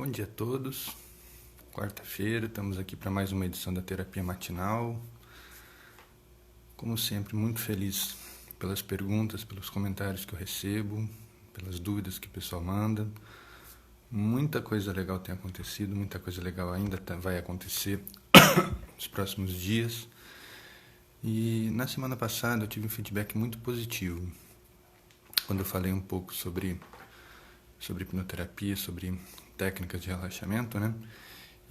Bom dia a todos. Quarta-feira, estamos aqui para mais uma edição da Terapia Matinal. Como sempre, muito feliz pelas perguntas, pelos comentários que eu recebo, pelas dúvidas que o pessoal manda. Muita coisa legal tem acontecido, muita coisa legal ainda vai acontecer nos próximos dias. E na semana passada eu tive um feedback muito positivo, quando eu falei um pouco sobre hipnoterapia, sobre técnicas de relaxamento, né?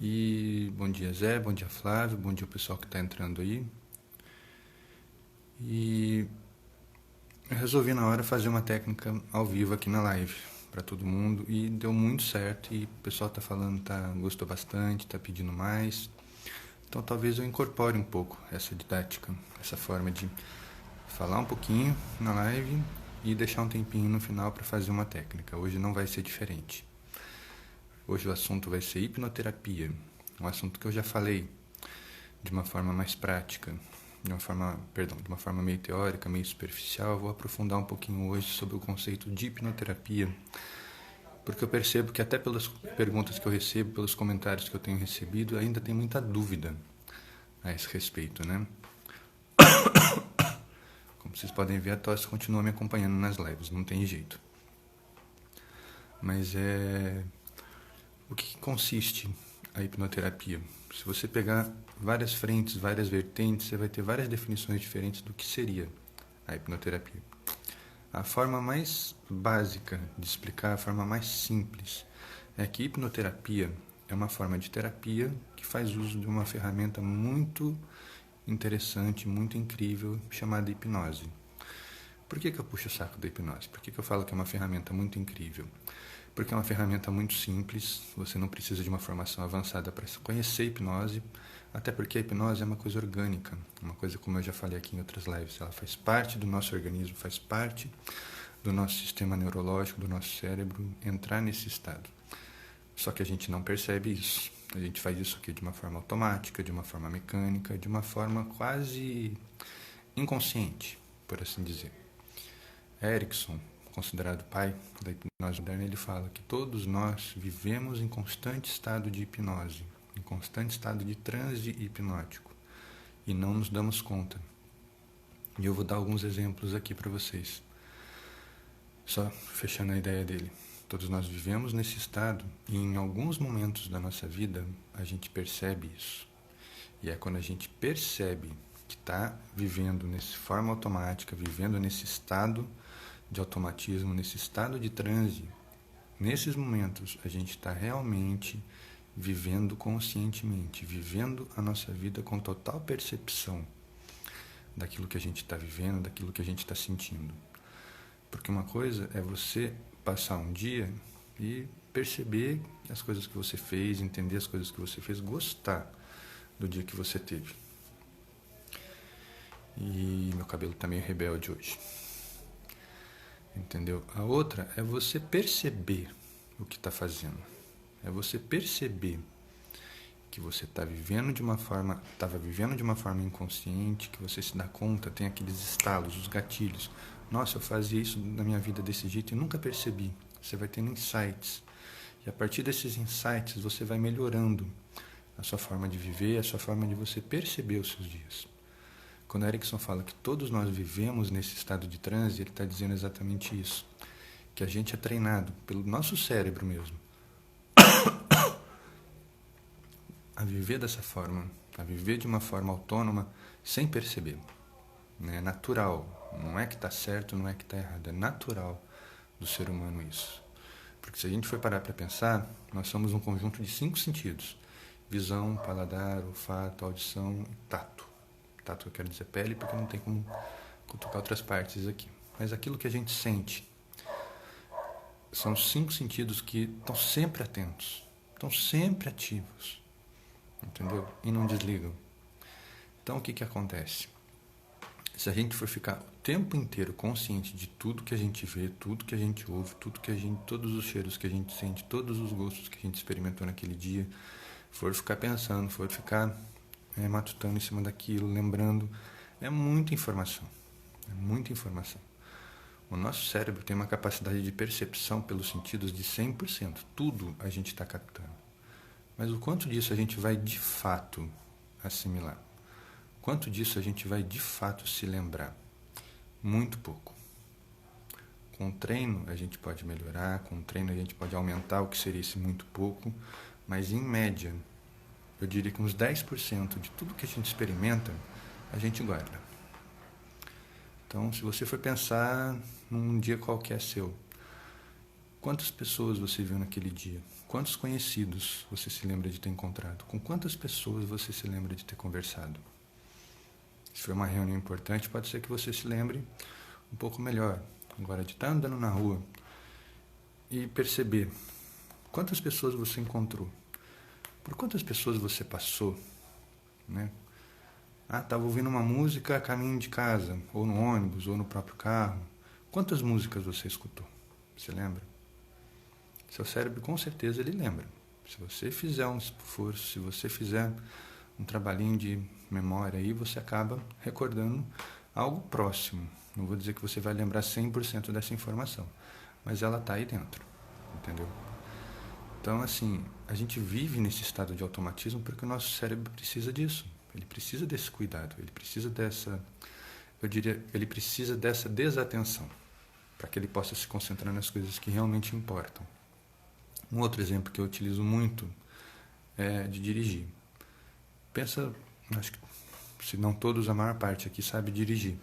E bom dia Zé, bom dia Flávio, bom dia o pessoal que está entrando aí. E eu resolvi na hora fazer uma técnica ao vivo aqui na live para todo mundo e deu muito certo e o pessoal está falando, gostou bastante, está pedindo mais. Então talvez eu incorpore um pouco essa didática, essa forma de falar um pouquinho na live e deixar um tempinho no final para fazer uma técnica. Hoje não vai ser diferente. Hoje o assunto vai ser hipnoterapia, um assunto que eu já falei de uma forma mais prática, de uma forma meio teórica, meio superficial. Eu vou aprofundar um pouquinho hoje sobre o conceito de hipnoterapia, porque eu percebo que até pelas perguntas que eu recebo, pelos comentários que eu tenho recebido, ainda tem muita dúvida a esse respeito, né? Como vocês podem ver, a tosse continua me acompanhando nas lives, não tem jeito. Mas o que consiste a hipnoterapia? Se você pegar várias frentes, várias vertentes, você vai ter várias definições diferentes do que seria a hipnoterapia. A forma mais básica de explicar, a forma mais simples, é que hipnoterapia é uma forma de terapia que faz uso de uma ferramenta muito interessante, muito incrível, chamada hipnose. Por que eu puxo o saco da hipnose? Por que eu falo que é uma ferramenta muito incrível? Porque é uma ferramenta muito simples, você não precisa de uma formação avançada para conhecer a hipnose, até porque a hipnose é uma coisa orgânica, uma coisa, como eu já falei aqui em outras lives, ela faz parte do nosso organismo, faz parte do nosso sistema neurológico, do nosso cérebro, entrar nesse estado. Só que a gente não percebe isso, a gente faz isso aqui de uma forma automática, de uma forma mecânica, de uma forma quase inconsciente, por assim dizer. Erickson, considerado pai da hipnose moderna, ele fala que todos nós vivemos em constante estado de hipnose, em constante estado de transe hipnótico, e não nos damos conta. E eu vou dar alguns exemplos aqui para vocês, só fechando a ideia dele. Todos nós vivemos nesse estado e em alguns momentos da nossa vida a gente percebe isso. E é quando a gente percebe que está vivendo nessa forma automática, vivendo nesse estado de automatismo, nesse estado de transe, nesses momentos a gente está realmente vivendo conscientemente, vivendo a nossa vida com total percepção daquilo que a gente está vivendo, daquilo que a gente está sentindo. Porque uma coisa é você passar um dia e perceber as coisas que você fez, entender as coisas que você fez, gostar do dia que você teve. E meu cabelo está meio rebelde hoje. Entendeu? A outra é você perceber o que está fazendo. É você perceber que você estava vivendo de uma forma inconsciente, que você se dá conta, tem aqueles estalos, os gatilhos. Nossa, eu fazia isso na minha vida desse jeito e nunca percebi. Você vai tendo insights. E a partir desses insights você vai melhorando a sua forma de viver, a sua forma de você perceber os seus dias. Quando Erickson fala que todos nós vivemos nesse estado de transe, ele está dizendo exatamente isso. Que a gente é treinado pelo nosso cérebro mesmo a viver dessa forma, a viver de uma forma autônoma, sem perceber. É natural, não é que está certo, não é que está errado, é natural do ser humano isso. Porque se a gente for parar para pensar, nós somos um conjunto de 5 sentidos. Visão, paladar, olfato, audição e tato. Tato eu quero dizer pele, porque não tem como tocar outras partes aqui. Mas aquilo que a gente sente são 5 sentidos que estão sempre atentos, estão sempre ativos, entendeu? E não desligam. Então o que acontece? Se a gente for ficar o tempo inteiro consciente de tudo que a gente vê, tudo que a gente ouve, todos os cheiros que a gente sente, todos os gostos que a gente experimentou naquele dia, for ficar pensando, for ficar matutando em cima daquilo, lembrando, é muita informação. O nosso cérebro tem uma capacidade de percepção pelos sentidos de 100%. Tudo a gente está captando. Mas o quanto disso a gente vai de fato assimilar? Quanto disso a gente vai de fato se lembrar? Muito pouco. Com treino a gente pode melhorar, com treino a gente pode aumentar o que seria esse muito pouco, mas em média, eu diria que uns 10% de tudo que a gente experimenta, a gente guarda. Então, se você for pensar num dia qualquer seu, quantas pessoas você viu naquele dia? Quantos conhecidos você se lembra de ter encontrado? Com quantas pessoas você se lembra de ter conversado? Se foi uma reunião importante, pode ser que você se lembre um pouco melhor. Agora, de estar andando na rua e perceber quantas pessoas você encontrou, por quantas pessoas você passou, né? Estava ouvindo uma música a caminho de casa, ou no ônibus, ou no próprio carro. Quantas músicas você escutou? Você lembra? Seu cérebro, com certeza, ele lembra. Se você fizer um esforço, se você fizer um trabalhinho de memória aí, você acaba recordando algo próximo. Não vou dizer que você vai lembrar 100% dessa informação, mas ela está aí dentro, entendeu? Então, assim, a gente vive nesse estado de automatismo porque o nosso cérebro precisa disso. Ele precisa desse cuidado, ele precisa dessa, eu diria, ele precisa dessa desatenção para que ele possa se concentrar nas coisas que realmente importam. Um outro exemplo que eu utilizo muito é de dirigir. Pensa, acho que se não todos, a maior parte aqui sabe dirigir.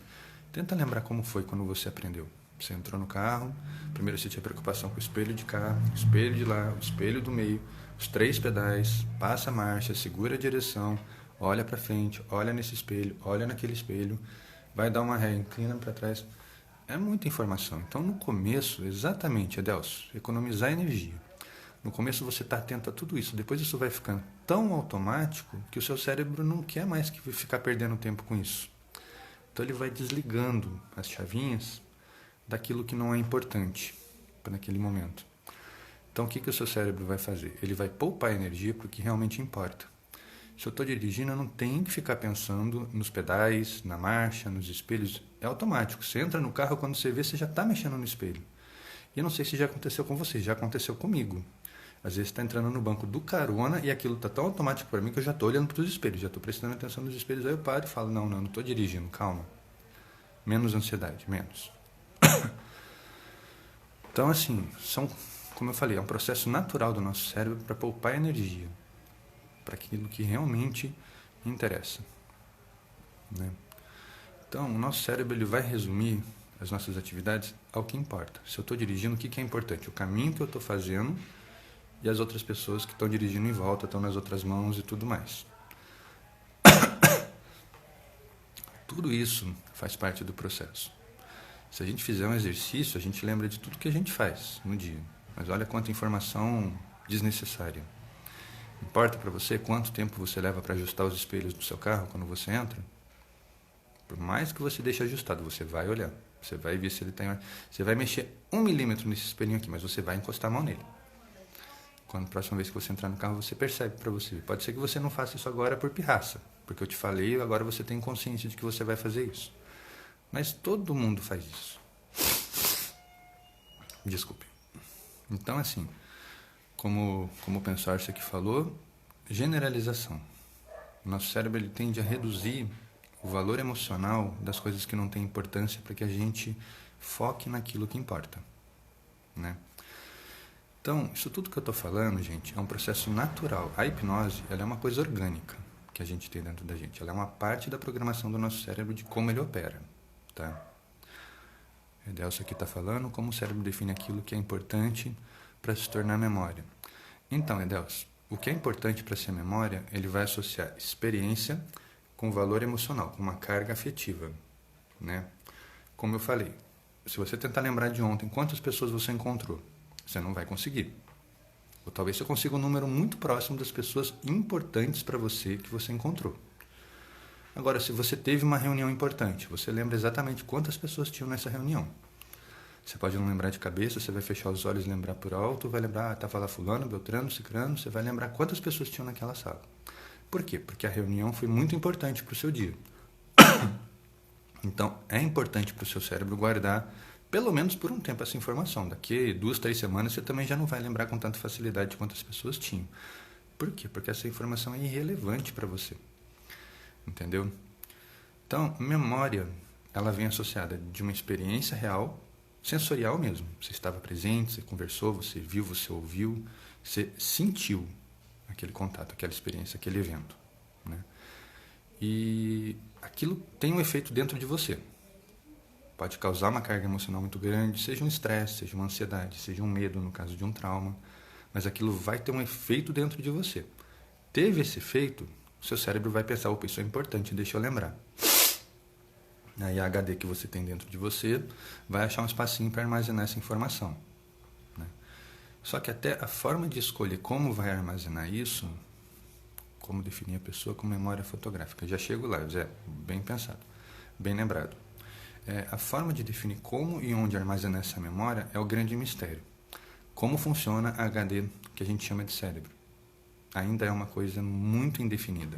Tenta lembrar como foi quando você aprendeu. Você entrou no carro, primeiro você tinha preocupação com o espelho de cá, o espelho de lá, o espelho do meio, os 3 pedais, passa a marcha, segura a direção, olha para frente, olha nesse espelho, olha naquele espelho, vai dar uma ré, inclina para trás. É muita informação. Então, no começo, exatamente, Adelso, economizar energia. No começo você está atento a tudo isso. Depois isso vai ficando tão automático que o seu cérebro não quer mais que ficar perdendo tempo com isso. Então, ele vai desligando as chavinhas daquilo que não é importante para naquele momento. Então, o que o seu cérebro vai fazer? Ele vai poupar energia para o que realmente importa. Se eu estou dirigindo, eu não tenho que ficar pensando nos pedais, na marcha, nos espelhos. É automático. Você entra no carro, quando você vê, você já está mexendo no espelho. E eu não sei se já aconteceu com você, já aconteceu comigo. Às vezes está entrando no banco do carona e aquilo está tão automático para mim que eu já estou olhando para os espelhos, já estou prestando atenção nos espelhos. Aí eu paro e falo, não estou dirigindo, calma. Menos ansiedade, menos. Então, assim, como eu falei, é um processo natural do nosso cérebro para poupar energia para aquilo que realmente interessa, né? Então, o nosso cérebro ele vai resumir as nossas atividades ao que importa. Se eu estou dirigindo, o que é importante? O caminho que eu estou fazendo e as outras pessoas que estão dirigindo em volta, estão nas outras mãos e tudo mais. Tudo isso faz parte do processo. Se a gente fizer um exercício, a gente lembra de tudo que a gente faz no dia. Mas olha quanta informação desnecessária. Importa para você quanto tempo você leva para ajustar os espelhos do seu carro quando você entra? Por mais que você deixe ajustado, você vai olhar. Você vai ver se ele tem... Você vai mexer 1 milímetro nesse espelhinho aqui, mas você vai encostar a mão nele. Quando a próxima vez que você entrar no carro, você percebe para você. Pode ser que você não faça isso agora por pirraça, porque eu te falei, agora você tem consciência de que você vai fazer isso. Mas todo mundo faz isso. Desculpe. Então, assim, como o Pensarse aqui falou, generalização. O nosso cérebro ele tende a reduzir o valor emocional das coisas que não têm importância para que a gente foque naquilo que importa, né? Então, isso tudo que eu estou falando, gente, é um processo natural. A hipnose, ela é uma coisa orgânica que a gente tem dentro da gente. Ela é uma parte da programação do nosso cérebro de como ele opera, tá? Edelso aqui está falando como o cérebro define aquilo que é importante para se tornar memória. Então, Edelso, o que é importante para ser memória, ele vai associar experiência com valor emocional, com uma carga afetiva, né? Como eu falei, se você tentar lembrar de ontem, quantas pessoas você encontrou? Você não vai conseguir. Ou talvez você consiga um número muito próximo das pessoas importantes para você que você encontrou. Agora, se você teve uma reunião importante, você lembra exatamente quantas pessoas tinham nessa reunião. Você pode não lembrar de cabeça, você vai fechar os olhos e lembrar por alto, vai lembrar, estava lá fulano, beltrano, cicrano, você vai lembrar quantas pessoas tinham naquela sala. Por quê? Porque a reunião foi muito importante para o seu dia. Então, é importante para o seu cérebro guardar pelo menos por um tempo, essa informação. Daqui 2, 3 semanas você também já não vai lembrar com tanta facilidade quanto as pessoas tinham. Por quê? Porque essa informação é irrelevante para você. Entendeu? Então, memória, ela vem associada de uma experiência real, sensorial mesmo. Você estava presente, você conversou, você viu, você ouviu, você sentiu aquele contato, aquela experiência, aquele evento, né? E aquilo tem um efeito dentro de você. Pode causar uma carga emocional muito grande, seja um estresse, seja uma ansiedade, seja um medo no caso de um trauma, mas aquilo vai ter um efeito dentro de você. Teve esse efeito, seu cérebro vai pensar, opa, isso é importante, deixa eu lembrar. Aí a HD que você tem dentro de você vai achar um espacinho para armazenar essa informação, né? Só que até a forma de escolher como vai armazenar isso, como definir a pessoa com memória fotográfica. Já chego lá, Zé, bem pensado, bem lembrado. A forma de definir como e onde armazenar essa memória é o grande mistério. Como funciona a HD que a gente chama de cérebro? Ainda é uma coisa muito indefinida.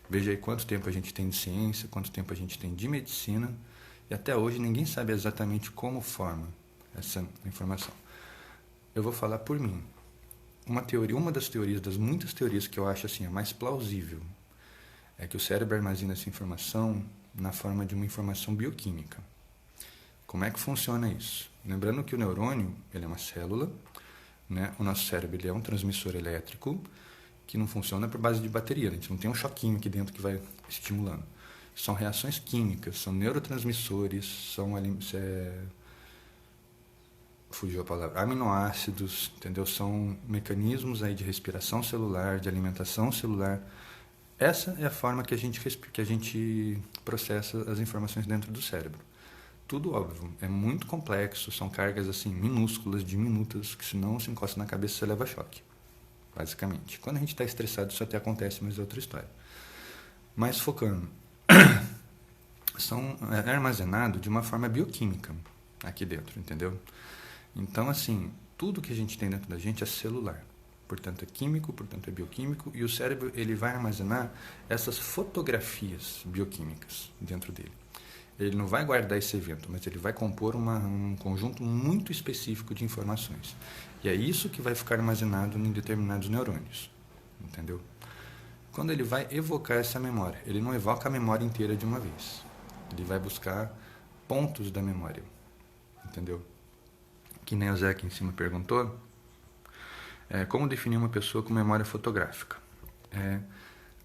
Veja aí quanto tempo a gente tem de ciência, quanto tempo a gente tem de medicina, e até hoje ninguém sabe exatamente como forma essa informação. Eu vou falar por mim. Uma das teorias, das muitas teorias que eu acho assim, a mais plausível, é que o cérebro armazena essa informação na forma de uma informação bioquímica. Como é que funciona isso? Lembrando que o neurônio, ele é uma célula, né? O nosso cérebro ele é um transmissor elétrico que não funciona por base de bateria. A gente não tem um choquinho aqui dentro que vai estimulando. São reações químicas, são neurotransmissores, são fugiu a palavra, aminoácidos, entendeu? São mecanismos aí de respiração celular, de alimentação celular. Essa é a forma que a gente processa as informações dentro do cérebro. Tudo óbvio, é muito complexo, são cargas assim minúsculas, diminutas, que se não se encosta na cabeça você leva choque, basicamente. Quando a gente está estressado isso até acontece, mas é outra história. Mas focando, é armazenado de uma forma bioquímica aqui dentro, entendeu? Então, assim, tudo que a gente tem dentro da gente é celular. Portanto, é químico, portanto, é bioquímico. E o cérebro ele vai armazenar essas fotografias bioquímicas dentro dele. Ele não vai guardar esse evento, mas ele vai compor um conjunto muito específico de informações. E é isso que vai ficar armazenado em determinados neurônios. Entendeu? Quando ele vai evocar essa memória, ele não evoca a memória inteira de uma vez. Ele vai buscar pontos da memória. Entendeu? Que nem o Zé aqui em cima perguntou, como definir uma pessoa com memória fotográfica?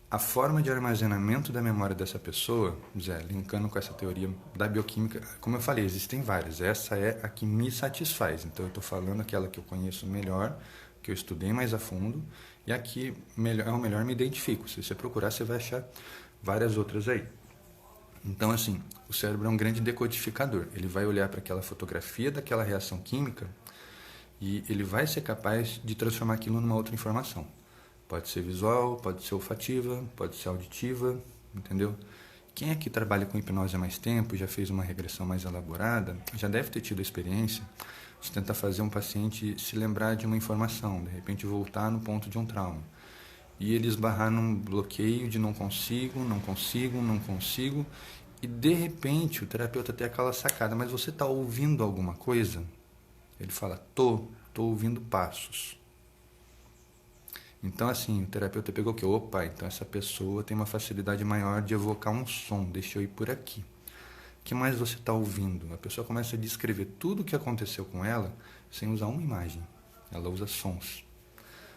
A forma de armazenamento da memória dessa pessoa, Zé, linkando com essa teoria da bioquímica, como eu falei, existem várias, essa é a que me satisfaz, então eu estou falando aquela que eu conheço melhor, que eu estudei mais a fundo, e a que ao melhor me identifico. Se você procurar, você vai achar várias outras aí. Então, assim, o cérebro é um grande decodificador. Ele vai olhar para aquela fotografia daquela reação química e ele vai ser capaz de transformar aquilo numa outra informação. Pode ser visual, pode ser olfativa, pode ser auditiva, entendeu? Quem aqui trabalha com hipnose há mais tempo, já fez uma regressão mais elaborada, já deve ter tido a experiência de tentar fazer um paciente se lembrar de uma informação, de repente voltar no ponto de um trauma. E ele esbarrar num bloqueio de não consigo, e de repente o terapeuta tem aquela sacada, mas você está ouvindo alguma coisa? Ele fala, tô ouvindo passos. Então assim, o terapeuta pegou o quê? Opa, então essa pessoa tem uma facilidade maior de evocar um som, deixa eu ir por aqui. O que mais você está ouvindo? A pessoa começa a descrever tudo o que aconteceu com ela sem usar uma imagem, ela usa sons.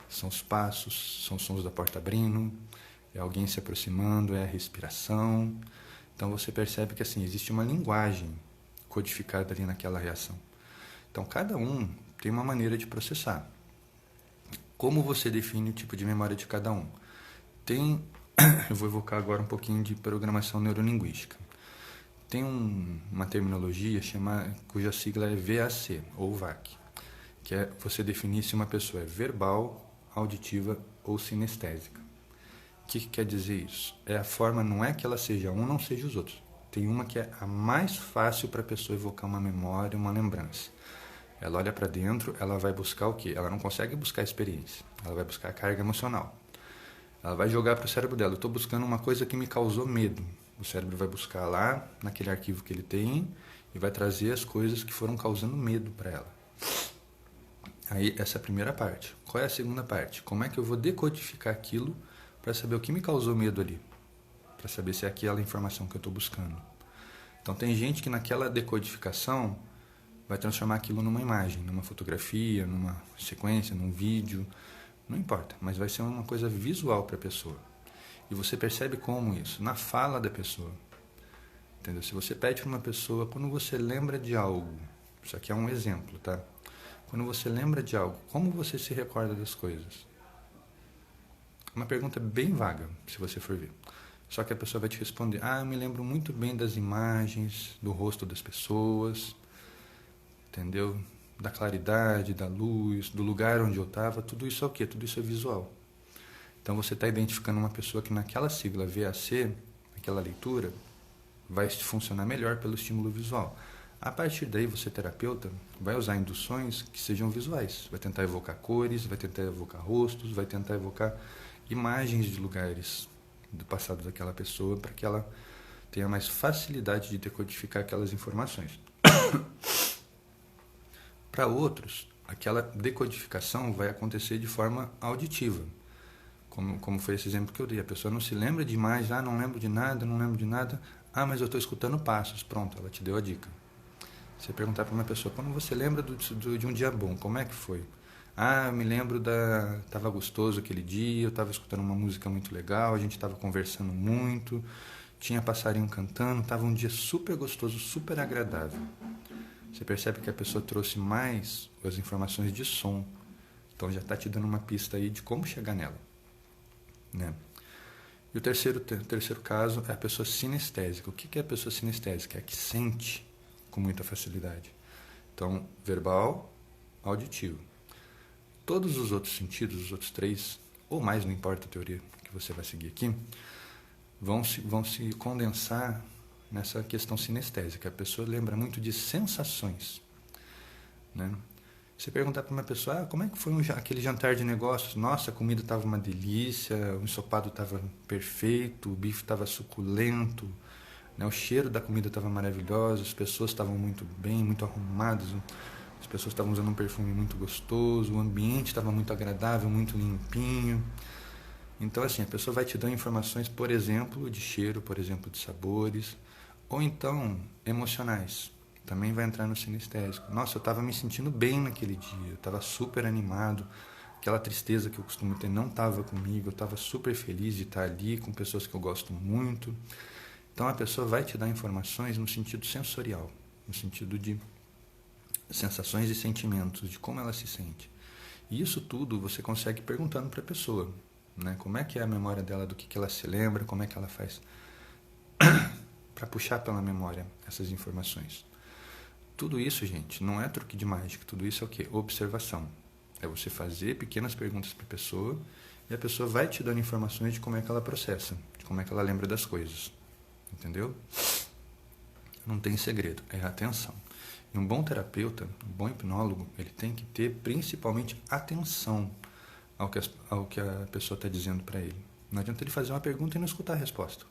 São os passos, são os sons da porta abrindo, é alguém se aproximando, é a respiração. Então você percebe que assim, existe uma linguagem codificada ali naquela reação. Então cada um tem uma maneira de processar. Como você define o tipo de memória de cada um? Eu vou evocar agora um pouquinho de programação neurolinguística. Tem uma terminologia cuja sigla é VAC, ou VAC, que é você definir se uma pessoa é verbal, auditiva ou sinestésica. O que quer dizer isso? A forma não é que ela seja um, não seja os outros. Tem uma que é a mais fácil para a pessoa evocar uma memória, uma lembrança. Ela olha para dentro, ela vai buscar o quê? Ela não consegue buscar a experiência, ela vai buscar a carga emocional. Ela vai jogar para o cérebro dela, eu estou buscando uma coisa que me causou medo. O cérebro vai buscar lá, naquele arquivo que ele tem, e vai trazer as coisas que foram causando medo para ela. Aí, essa é a primeira parte. Qual é a segunda parte? Como é que eu vou decodificar aquilo para saber o que me causou medo ali? Para saber se é aquela informação que eu estou buscando. Então, tem gente que naquela decodificação vai transformar aquilo numa imagem, numa fotografia, numa sequência, num vídeo, não importa, mas vai ser uma coisa visual para a pessoa. E você percebe como isso? Na fala da pessoa. Entendeu? Se você pede para uma pessoa, quando você lembra de algo, isso aqui é um exemplo, tá? Quando você lembra de algo, como você se recorda das coisas? Uma pergunta bem vaga, se você for ver. Só que a pessoa vai te responder, eu me lembro muito bem das imagens, do rosto das pessoas, entendeu? Da claridade, da luz, do lugar onde eu estava, tudo isso é o quê? Tudo isso é visual. Então você está identificando uma pessoa que naquela sigla VAC, naquela leitura, vai funcionar melhor pelo estímulo visual. A partir daí, você, terapeuta, vai usar induções que sejam visuais. Vai tentar evocar cores, vai tentar evocar rostos, vai tentar evocar imagens de lugares do passado daquela pessoa para que ela tenha mais facilidade de decodificar aquelas informações. Para outros, aquela decodificação vai acontecer de forma auditiva. Como foi esse exemplo que eu dei. A pessoa não se lembra de imagens, não lembro de nada, não lembro de nada. Mas eu estou escutando passos. Pronto, ela te deu a dica. Você perguntar para uma pessoa, quando você lembra de um dia bom, como é que foi? Eu me lembro estava gostoso aquele dia, eu estava escutando uma música muito legal, a gente estava conversando muito, tinha passarinho cantando, estava um dia super gostoso, super agradável. Você percebe que a pessoa trouxe mais as informações de som, então já está te dando uma pista aí de como chegar nela, né? E o terceiro caso é a pessoa sinestésica. O que é a pessoa sinestésica? É a que sente com muita facilidade. Então, verbal, auditivo. Todos os outros sentidos, os outros 3, ou mais, não importa a teoria que você vai seguir aqui, vão se condensar nessa questão sinestésica. A pessoa lembra muito de sensações, né? Você perguntar para uma pessoa, como é que foi aquele jantar de negócios? Nossa, a comida estava uma delícia, o ensopado estava perfeito, o bife estava suculento, né? O cheiro da comida estava maravilhoso, as pessoas estavam muito bem, muito arrumadas, as pessoas estavam usando um perfume muito gostoso, o ambiente estava muito agradável, muito limpinho. Então, assim, a pessoa vai te dar informações, por exemplo, de cheiro, por exemplo, de sabores, ou então emocionais. Também vai entrar no sinestésico. Nossa, eu estava me sentindo bem naquele dia, eu estava super animado, aquela tristeza que eu costumo ter não estava comigo, eu estava super feliz de estar ali com pessoas que eu gosto muito. Então a pessoa vai te dar informações no sentido sensorial, no sentido de sensações e sentimentos, de como ela se sente. E isso tudo você consegue perguntando para a pessoa, né? Como é que é a memória dela, do que ela se lembra, como é que ela faz para puxar pela memória essas informações. Tudo isso, gente, não é truque de mágica. Tudo isso é o quê? Observação. É você fazer pequenas perguntas para a pessoa e a pessoa vai te dando informações de como é que ela processa, de como é que ela lembra das coisas. Entendeu? Não tem segredo, é atenção. E um bom terapeuta, um bom hipnólogo, ele tem que ter principalmente atenção ao que a pessoa está dizendo para ele. Não adianta ele fazer uma pergunta e não escutar a resposta.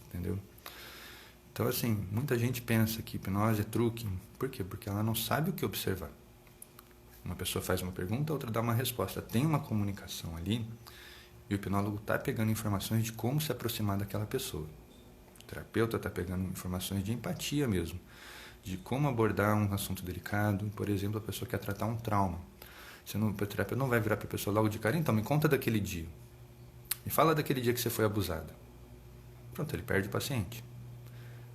Entendeu? Então, assim, muita gente pensa que hipnose é truque. Por quê? Porque ela não sabe o que observar. Uma pessoa faz uma pergunta, a outra dá uma resposta. Tem uma comunicação ali e o hipnólogo está pegando informações de como se aproximar daquela pessoa. O terapeuta está pegando informações de empatia mesmo, de como abordar um assunto delicado. Por exemplo, a pessoa quer tratar um trauma. O terapeuta não vai virar para a pessoa logo de cara, então me conta daquele dia. Me fala daquele dia que você foi abusada. Pronto, ele perde o paciente.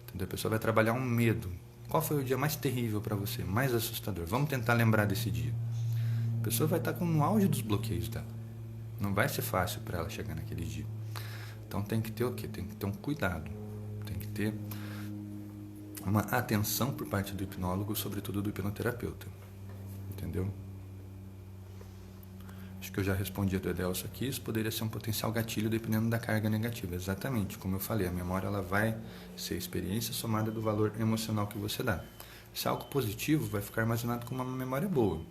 Entendeu? A pessoa vai trabalhar um medo. Qual foi o dia mais terrível para você, mais assustador? Vamos tentar lembrar desse dia. A pessoa vai estar no auge dos bloqueios dela. Não vai ser fácil para ela chegar naquele dia. Então tem que ter o quê? Tem que ter um cuidado. Tem que ter uma atenção por parte do hipnólogo, sobretudo do hipnoterapeuta. Entendeu? Acho que eu já respondi a do Edelso aqui. Isso poderia ser um potencial gatilho dependendo da carga negativa. Exatamente, como eu falei, a memória ela vai ser a experiência somada do valor emocional que você dá. Se é algo positivo, vai ficar armazenado com uma memória boa.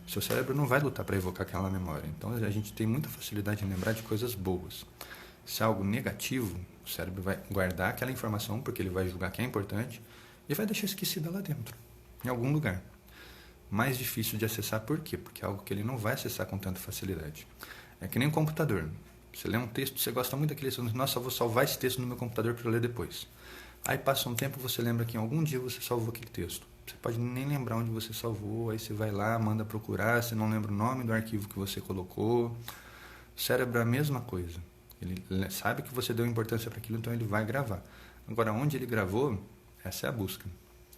Seu cérebro não vai lutar para evocar aquela memória. Então a gente tem muita facilidade em lembrar de coisas boas. Se é algo negativo, o cérebro vai guardar aquela informação porque ele vai julgar que é importante e vai deixar esquecida lá dentro, em algum lugar. Mais difícil de acessar por quê? Porque é algo que ele não vai acessar com tanta facilidade. É que nem um computador. Você lê um texto, você gosta muito daquele texto, nossa, eu vou salvar esse texto no meu computador para ler depois. Aí passa um tempo, você lembra que em algum dia você salvou aquele texto. Você pode nem lembrar onde você salvou, aí você vai lá, manda procurar, você não lembra o nome do arquivo que você colocou. O cérebro é a mesma coisa. Ele sabe que você deu importância para aquilo, então ele vai gravar. Agora, onde ele gravou, essa é a busca.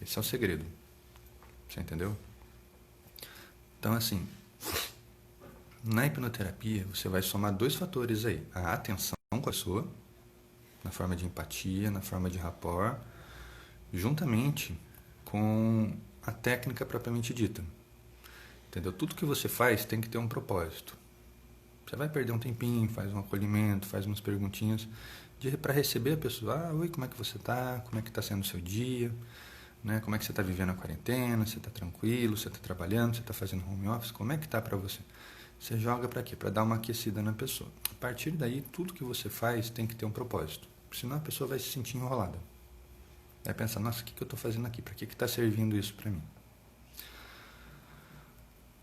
Esse é o segredo. Você entendeu? Então, assim, na hipnoterapia, você vai somar 2 fatores aí. A atenção com a pessoa, na forma de empatia, na forma de rapport, juntamente com a técnica propriamente dita. Entendeu? Tudo que você faz tem que ter um propósito. Você vai perder um tempinho, faz um acolhimento, faz umas perguntinhas para receber a pessoa. Oi, como é que você está? Como é que está sendo o seu dia? Né? Como é que você está vivendo a quarentena? Você está tranquilo? Você está trabalhando? Você está fazendo home office? Como é que está para você? Você joga para quê? Para dar uma aquecida na pessoa. A partir daí, tudo que você faz tem que ter um propósito. Senão a pessoa vai se sentir enrolada. Vai pensar, nossa, o que eu estou fazendo aqui? Para que está servindo isso para mim?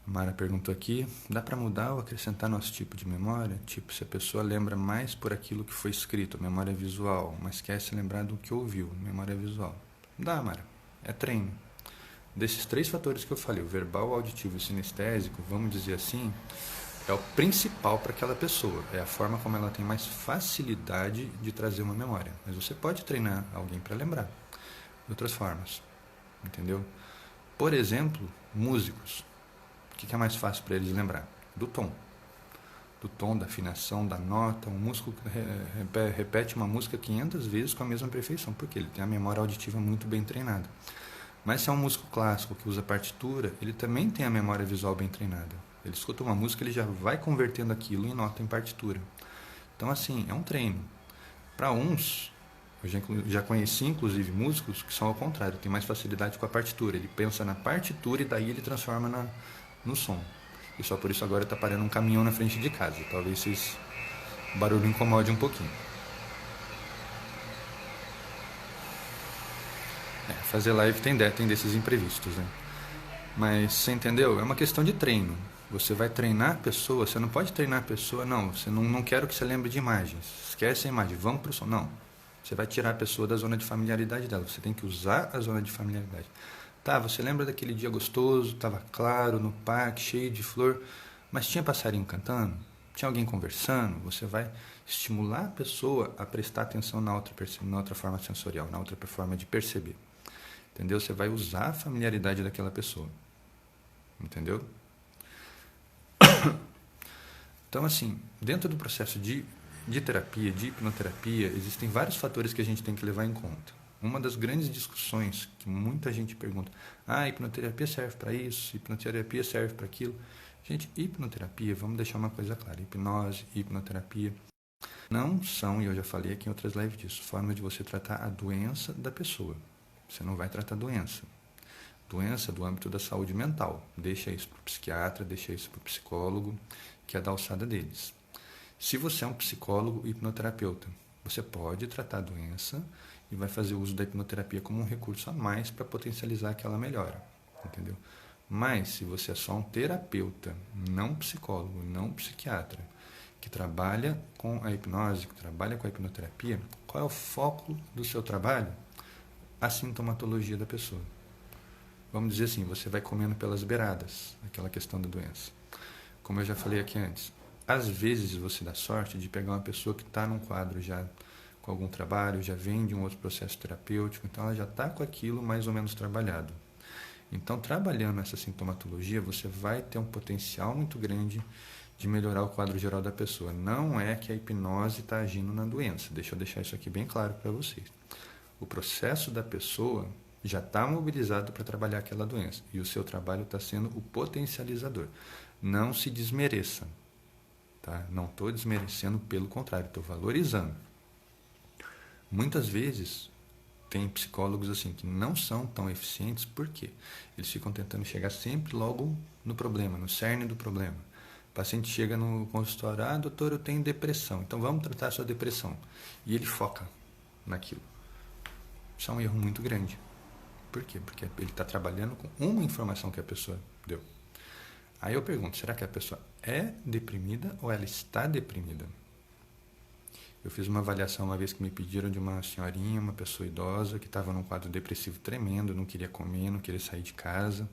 A Mara perguntou aqui, dá para mudar ou acrescentar nosso tipo de memória? Tipo, se a pessoa lembra mais por aquilo que foi escrito, memória visual, mas esquece lembrar do que ouviu, memória visual. Dá, Mara. É treino. Desses 3 fatores que eu falei, o verbal, o auditivo e o sinestésico, vamos dizer assim, é o principal para aquela pessoa. É a forma como ela tem mais facilidade de trazer uma memória. Mas você pode treinar alguém para lembrar de outras formas. Entendeu? Por exemplo, músicos. O que é mais fácil para eles lembrar? Do tom. Do tom, da afinação, da nota. Um músico repete uma música 500 vezes com a mesma perfeição, porque ele tem a memória auditiva muito bem treinada. Mas se é um músico clássico que usa partitura, ele também tem a memória visual bem treinada. Ele escuta uma música, ele já vai convertendo aquilo em nota em partitura. Então, assim, é um treino. Para uns, eu já conheci, inclusive, músicos que são ao contrário, tem mais facilidade com a partitura. Ele pensa na partitura e daí ele transforma no som. E só por isso agora está parando um caminhão na frente de casa. Talvez o barulho incomode um pouquinho. Fazer live tem desses imprevistos, né? Mas você entendeu? É uma questão de treino. Você vai treinar a pessoa, você não pode treinar a pessoa, não, você não quero que você lembre de imagens. Esquece a imagem, vamos para o som. Não. Você vai tirar a pessoa da zona de familiaridade dela. Você tem que usar a zona de familiaridade. Tá, você lembra daquele dia gostoso, estava claro, no parque, cheio de flor, mas tinha passarinho cantando? Tinha alguém conversando? Você vai estimular a pessoa a prestar atenção na outra forma sensorial, na outra forma de perceber. Entendeu? Você vai usar a familiaridade daquela pessoa. Entendeu? Então, assim, dentro do processo de terapia, de hipnoterapia, existem vários fatores que a gente tem que levar em conta. Uma das grandes discussões que muita gente pergunta, hipnoterapia serve para isso, hipnoterapia serve para aquilo. Gente, hipnoterapia, vamos deixar uma coisa clara, hipnose, hipnoterapia, não são, e eu já falei aqui em outras lives disso, formas de você tratar a doença da pessoa. Você não vai tratar doença. Doença do âmbito da saúde mental. Deixa isso para o psiquiatra, deixa isso para o psicólogo, que é da alçada deles. Se você é um psicólogo hipnoterapeuta, você pode tratar a doença e vai fazer uso da hipnoterapia como um recurso a mais para potencializar aquela melhora. Entendeu? Mas, se você é só um terapeuta, não psicólogo, não psiquiatra, que trabalha com a hipnose, que trabalha com a hipnoterapia, qual é o foco do seu trabalho? A sintomatologia da pessoa. Vamos dizer assim, você vai comendo pelas beiradas, aquela questão da doença. Como eu já falei aqui antes, às vezes você dá sorte de pegar uma pessoa que está num quadro já com algum trabalho, já vem de um outro processo terapêutico, então ela já está com aquilo mais ou menos trabalhado. Então, trabalhando essa sintomatologia, você vai ter um potencial muito grande de melhorar o quadro geral da pessoa. Não é que a hipnose está agindo na doença, deixa eu deixar isso aqui bem claro para vocês. O processo da pessoa já está mobilizado para trabalhar aquela doença. E o seu trabalho está sendo o potencializador. Não se desmereça. Tá? Não estou desmerecendo, pelo contrário, estou valorizando. Muitas vezes, tem psicólogos assim que não são tão eficientes, por quê? Eles ficam tentando chegar sempre logo no problema, no cerne do problema. O paciente chega no consultório, doutor, eu tenho depressão, então vamos tratar a sua depressão. E ele foca naquilo. Isso é um erro muito grande. Por quê? Porque ele está trabalhando com uma informação que a pessoa deu. Aí eu pergunto, será que a pessoa é deprimida ou ela está deprimida? Eu fiz uma avaliação uma vez que me pediram de uma senhorinha, uma pessoa idosa, que estava num quadro depressivo tremendo, não queria comer, não queria sair de casa,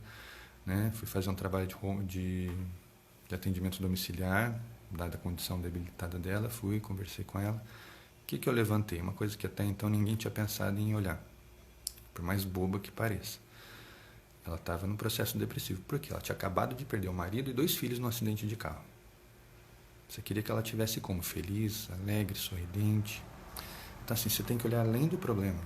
né? Fui fazer um trabalho de atendimento domiciliar, dada a condição debilitada dela, fui, conversei com ela. O que eu levantei? Uma coisa que até então ninguém tinha pensado em olhar, por mais boba que pareça. Ela estava num processo depressivo. Por quê? Ela tinha acabado de perder o marido e 2 filhos num acidente de carro. Você queria que ela tivesse como? Feliz, alegre, sorridente. Então, assim, você tem que olhar além do problema.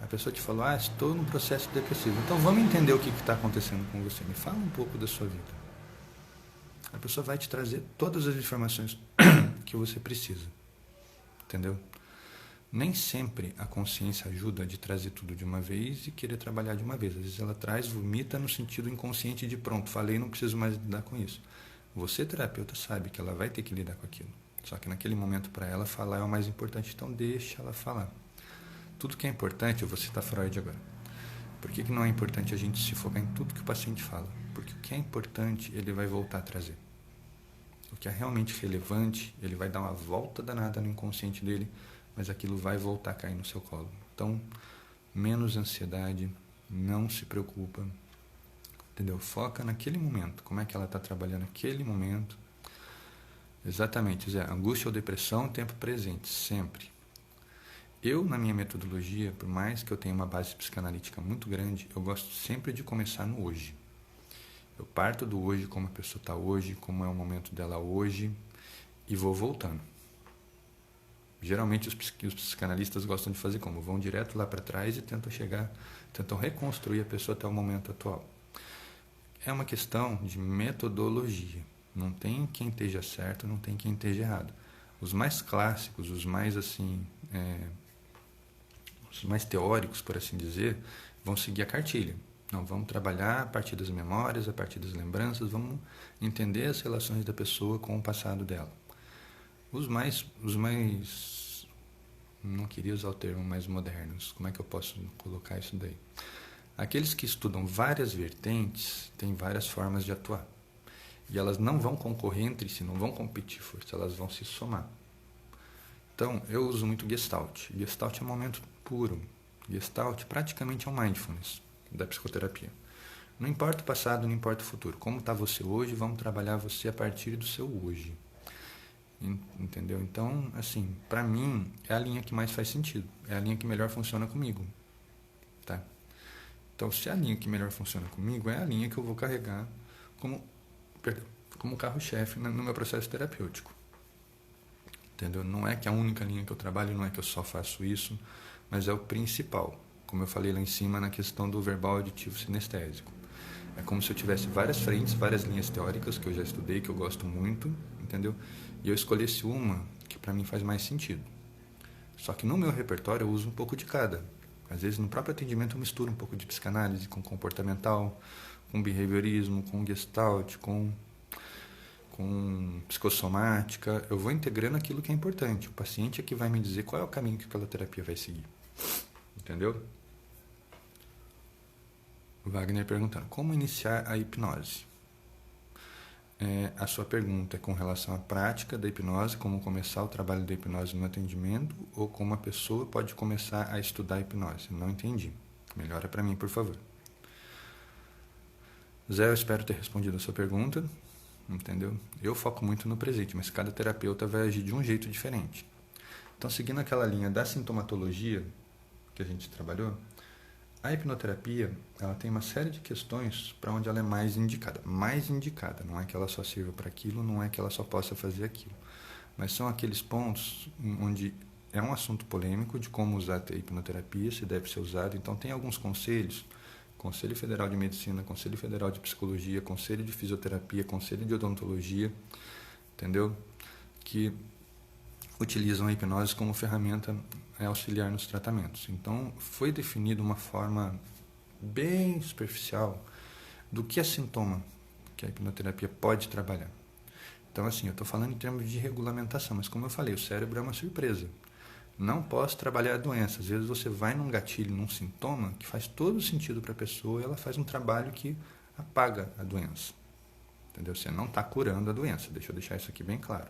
A pessoa te falou, estou num processo depressivo. Então, vamos entender o que está acontecendo com você. Me fala um pouco da sua vida. A pessoa vai te trazer todas as informações que você precisa. Entendeu? Nem sempre a consciência ajuda de trazer tudo de uma vez e querer trabalhar de uma vez. Às vezes ela traz, vomita no sentido inconsciente de pronto, falei, não preciso mais lidar com isso. Você, terapeuta, sabe que ela vai ter que lidar com aquilo. Só que naquele momento para ela falar é o mais importante, então deixa ela falar. Tudo que é importante, eu vou citar Freud agora. Por que não é importante a gente se focar em tudo que o paciente fala? Porque o que é importante, ele vai voltar a trazer. O que é realmente relevante, ele vai dar uma volta danada no inconsciente dele, mas aquilo vai voltar a cair no seu colo. Então, menos ansiedade, não se preocupa, entendeu? Foca naquele momento, como é que ela está trabalhando naquele momento. Exatamente, Zé, angústia ou depressão, tempo presente, sempre. Eu, na minha metodologia, por mais que eu tenha uma base psicanalítica muito grande, eu gosto sempre de começar no hoje. Eu parto do hoje, como a pessoa está hoje, como é o momento dela hoje, e vou voltando. Geralmente os psicanalistas gostam de fazer como? Vão direto lá para trás e tentam reconstruir a pessoa até o momento atual. É uma questão de metodologia. Não tem quem esteja certo, não tem quem esteja errado. Os mais clássicos, os mais os mais teóricos, por assim dizer, vão seguir a cartilha. Não, vamos trabalhar a partir das memórias, a partir das lembranças, vamos entender as relações da pessoa com o passado dela. Os mais, não queria usar o termo mais modernos, como é que eu posso colocar isso daí? Aqueles que estudam várias vertentes têm várias formas de atuar. E elas não vão concorrer entre si, não vão competir força, elas vão se somar. Então, eu uso muito Gestalt. Gestalt é um momento puro. Gestalt praticamente é um mindfulness da psicoterapia. Não importa o passado, não importa o futuro. Como está você hoje, vamos trabalhar você a partir do seu hoje. Entendeu? Então, assim, para mim, é a linha que mais faz sentido. É a linha que melhor funciona comigo. Tá? Então, se é a linha que melhor funciona comigo, é a linha que eu vou carregar como carro-chefe no meu processo terapêutico. Entendeu? Não é que a única linha que eu trabalho, não é que eu só faço isso, mas é o principal. Como eu falei lá em cima na questão do verbal auditivo sinestésico. É como se eu tivesse várias frentes, várias linhas teóricas que eu já estudei, que eu gosto muito, entendeu? E eu escolhesse uma que para mim faz mais sentido. Só que no meu repertório eu uso um pouco de cada. Às vezes no próprio atendimento eu misturo um pouco de psicanálise com comportamental, com behaviorismo, com gestalt, com psicossomática. Eu vou integrando aquilo que é importante. O paciente é que vai me dizer qual é o caminho que aquela terapia vai seguir. Entendeu? Wagner perguntando, como iniciar a hipnose? A sua pergunta é com relação à prática da hipnose, como começar o trabalho da hipnose no atendimento, ou como a pessoa pode começar a estudar a hipnose? Não entendi. Melhora para mim, por favor. Zé, eu espero ter respondido a sua pergunta. Entendeu? Eu foco muito no presente, mas cada terapeuta vai agir de um jeito diferente. Então, seguindo aquela linha da sintomatologia que a gente trabalhou, a hipnoterapia, ela tem uma série de questões para onde ela é mais indicada. Mais indicada, não é que ela só sirva para aquilo, não é que ela só possa fazer aquilo. Mas são aqueles pontos onde é um assunto polêmico de como usar a hipnoterapia, se deve ser usado. Então, tem alguns conselhos, Conselho Federal de Medicina, Conselho Federal de Psicologia, Conselho de Fisioterapia, Conselho de Odontologia, entendeu? Que utilizam a hipnose como ferramenta auxiliar nos tratamentos. Então, foi definida uma forma bem superficial do que é sintoma que a hipnoterapia pode trabalhar. Então, assim, eu estou falando em termos de regulamentação, mas como eu falei, o cérebro é uma surpresa. Não posso trabalhar a doença. Às vezes você vai num gatilho, num sintoma, que faz todo sentido para a pessoa e ela faz um trabalho que apaga a doença. Entendeu? Você não está curando a doença. Deixa eu deixar isso aqui bem claro.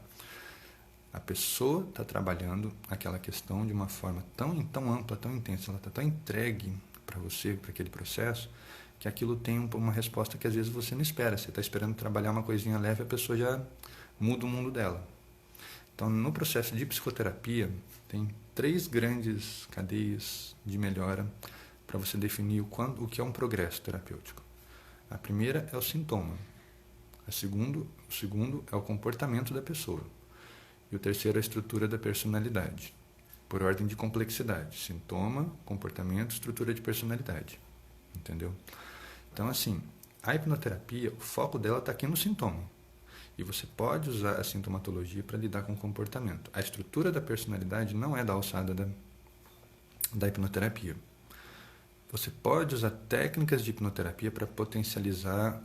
A pessoa está trabalhando aquela questão de uma forma tão ampla, tão intensa, ela está tão entregue para você, para aquele processo, que aquilo tem uma resposta que às vezes você não espera. Você está esperando trabalhar uma coisinha leve, a pessoa já muda o mundo dela. Então, no processo de psicoterapia, tem 3 grandes cadeias de melhora para você definir o que é um progresso terapêutico. A primeira é o sintoma. O segundo é o comportamento da pessoa. E o terceiro é a estrutura da personalidade, por ordem de complexidade. Sintoma, comportamento, estrutura de personalidade. Entendeu? Então, assim, a hipnoterapia, o foco dela está aqui no sintoma. E você pode usar a sintomatologia para lidar com o comportamento. A estrutura da personalidade não é da alçada da hipnoterapia. Você pode usar técnicas de hipnoterapia para potencializar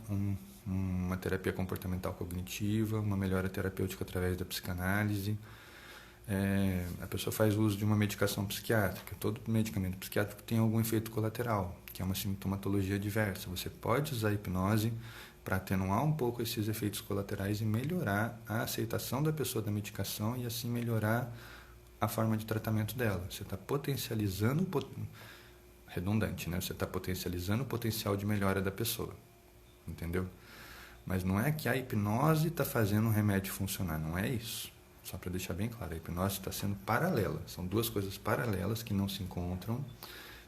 uma terapia comportamental cognitiva, uma melhora terapêutica através da psicanálise. A pessoa faz uso de uma medicação psiquiátrica. Todo medicamento psiquiátrico tem algum efeito colateral, que é uma sintomatologia diversa. Você pode usar a hipnose para atenuar um pouco esses efeitos colaterais e melhorar a aceitação da pessoa da medicação e assim melhorar a forma de tratamento dela. Você está potencializando, redundante, né? Você está potencializando o potencial de melhora da pessoa, entendeu? Mas não é que a hipnose está fazendo o remédio funcionar, não é isso. Só para deixar bem claro, a hipnose está sendo paralela, são 2 coisas paralelas que não se encontram.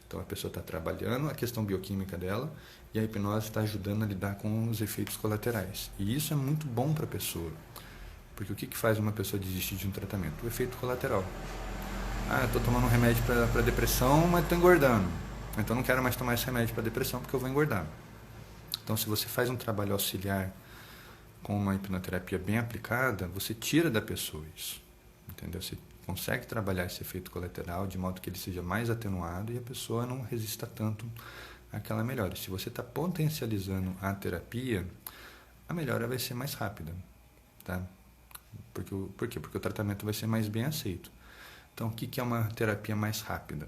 Então a pessoa está trabalhando a questão bioquímica dela e a hipnose está ajudando a lidar com os efeitos colaterais. E isso é muito bom para a pessoa, porque o que faz uma pessoa desistir de um tratamento? O efeito colateral. Eu estou tomando um remédio para depressão, mas estou engordando. Então não quero mais tomar esse remédio para depressão porque eu vou engordar. Então se você faz um trabalho auxiliar com uma hipnoterapia bem aplicada, você tira da pessoa isso. Entendeu? Você consegue trabalhar esse efeito colateral de modo que ele seja mais atenuado e a pessoa não resista tanto àquela melhora. Se você está potencializando a terapia, a melhora vai ser mais rápida. Tá? Por quê? Porque o tratamento vai ser mais bem aceito. Então, o que é uma terapia mais rápida?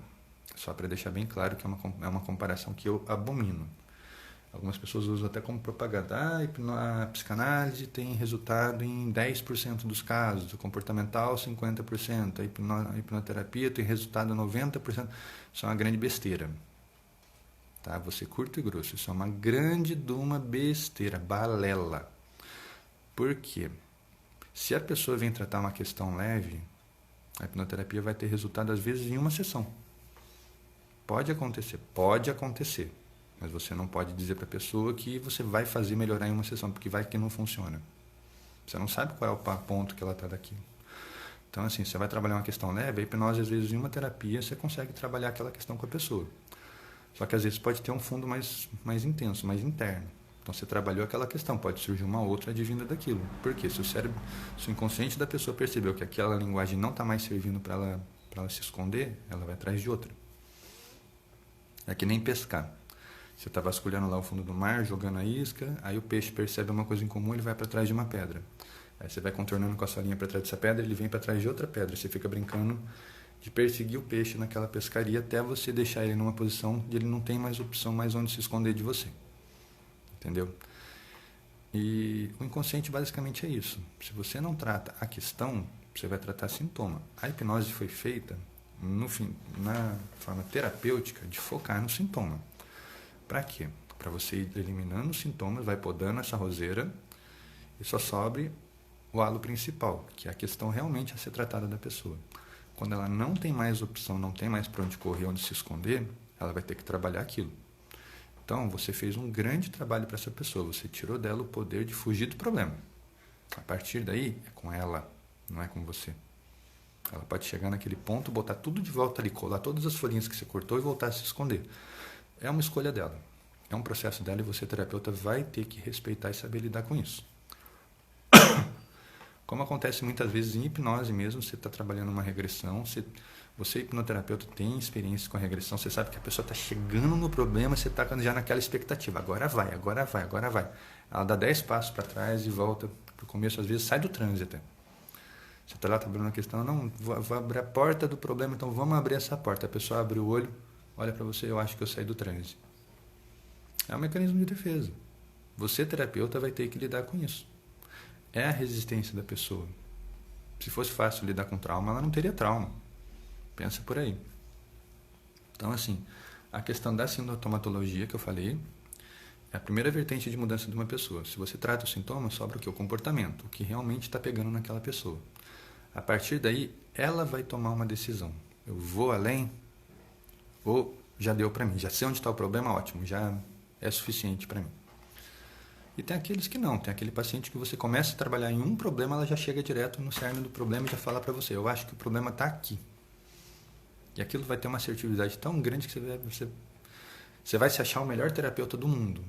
Só para deixar bem claro que é uma comparação que eu abomino. Algumas pessoas usam até como propaganda. A psicanálise tem resultado em 10% dos casos, o comportamental 50%, a hipnoterapia tem resultado em 90%. Isso é uma grande besteira. Tá? Vou ser curto e grosso. Isso é uma grande de uma besteira, balela. Por quê? Se a pessoa vem tratar uma questão leve, a hipnoterapia vai ter resultado às vezes em uma sessão. Pode acontecer. Mas você não pode dizer para a pessoa que você vai fazer melhorar em uma sessão, porque vai que não funciona. Você não sabe qual é o ponto que ela está daquilo. Então, assim, você vai trabalhar uma questão leve, a hipnose, às vezes, em uma terapia, você consegue trabalhar aquela questão com a pessoa. Só que, às vezes, pode ter um fundo mais intenso, mais interno. Então, você trabalhou aquela questão, pode surgir uma outra advinda daquilo. Por quê? Se o inconsciente da pessoa percebeu que aquela linguagem não está mais servindo para ela se esconder, ela vai atrás de outra. É que nem pescar. Você está vasculhando lá o fundo do mar, jogando a isca, aí o peixe percebe uma coisa em comum, ele vai para trás de uma pedra. Aí você vai contornando com a sua linha para trás dessa pedra, ele vem para trás de outra pedra. Você fica brincando de perseguir o peixe naquela pescaria até você deixar ele numa posição de ele não tem mais opção mais onde se esconder de você. Entendeu? E o inconsciente basicamente é isso. Se você não trata a questão, você vai tratar sintoma. A hipnose foi feita na forma terapêutica de focar no sintoma. Para quê? Para você ir eliminando os sintomas, vai podando essa roseira e só sobre o halo principal, que é a questão realmente a ser tratada da pessoa. Quando ela não tem mais opção, não tem mais para onde correr, onde se esconder, ela vai ter que trabalhar aquilo. Então, você fez um grande trabalho para essa pessoa, você tirou dela o poder de fugir do problema. A partir daí, é com ela, não é com você. Ela pode chegar naquele ponto, botar tudo de volta ali, colar todas as folhinhas que você cortou e voltar a se esconder. É uma escolha dela. É um processo dela e você, terapeuta, vai ter que respeitar e saber lidar com isso. Como acontece muitas vezes em hipnose mesmo, você está trabalhando uma regressão, você, hipnoterapeuta, tem experiência com a regressão, você sabe que a pessoa está chegando no problema, você está já naquela expectativa, agora vai. Ela dá 10 passos para trás e volta para o começo, às vezes sai do transe até. Você está lá trabalhando na questão, não, vou abrir a porta do problema, então vamos abrir essa porta. A pessoa abre o olho, olha para você, eu acho que eu saí do transe. É um mecanismo de defesa. Você, terapeuta, vai ter que lidar com isso. É a resistência da pessoa. Se fosse fácil lidar com trauma, ela não teria trauma. Pensa por aí. Então, assim, a questão da sintomatologia que eu falei é a primeira vertente de mudança de uma pessoa. Se você trata o sintoma, sobra o quê? O comportamento, o que realmente está pegando naquela pessoa. A partir daí, ela vai tomar uma decisão. Eu vou além ou já deu para mim? Já sei onde está o problema, ótimo, já é suficiente para mim. E tem aqueles que não, tem aquele paciente que você começa a trabalhar em um problema, ela já chega direto no cerne do problema e já fala para você, eu acho que o problema está aqui. E aquilo vai ter uma assertividade tão grande que você vai se achar o melhor terapeuta do mundo.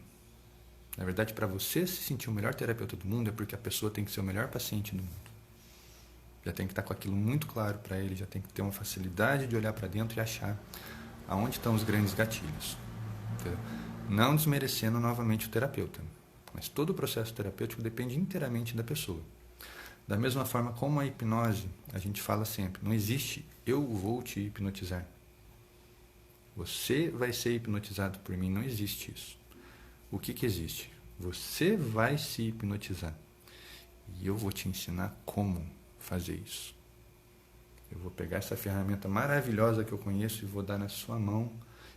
Na verdade, para você se sentir o melhor terapeuta do mundo é porque a pessoa tem que ser o melhor paciente do mundo. Já tem que estar com aquilo muito claro para ele, já tem que ter uma facilidade de olhar para dentro e achar aonde estão os grandes gatilhos. Entendeu? Não desmerecendo novamente o terapeuta. Mas todo o processo terapêutico depende inteiramente da pessoa. Da mesma forma como a hipnose, a gente fala sempre, não existe eu vou te hipnotizar. Você vai ser hipnotizado por mim, não existe isso. O que existe? Você vai se hipnotizar. E eu vou te ensinar como fazer isso. Eu vou pegar essa ferramenta maravilhosa que eu conheço e vou dar na sua mão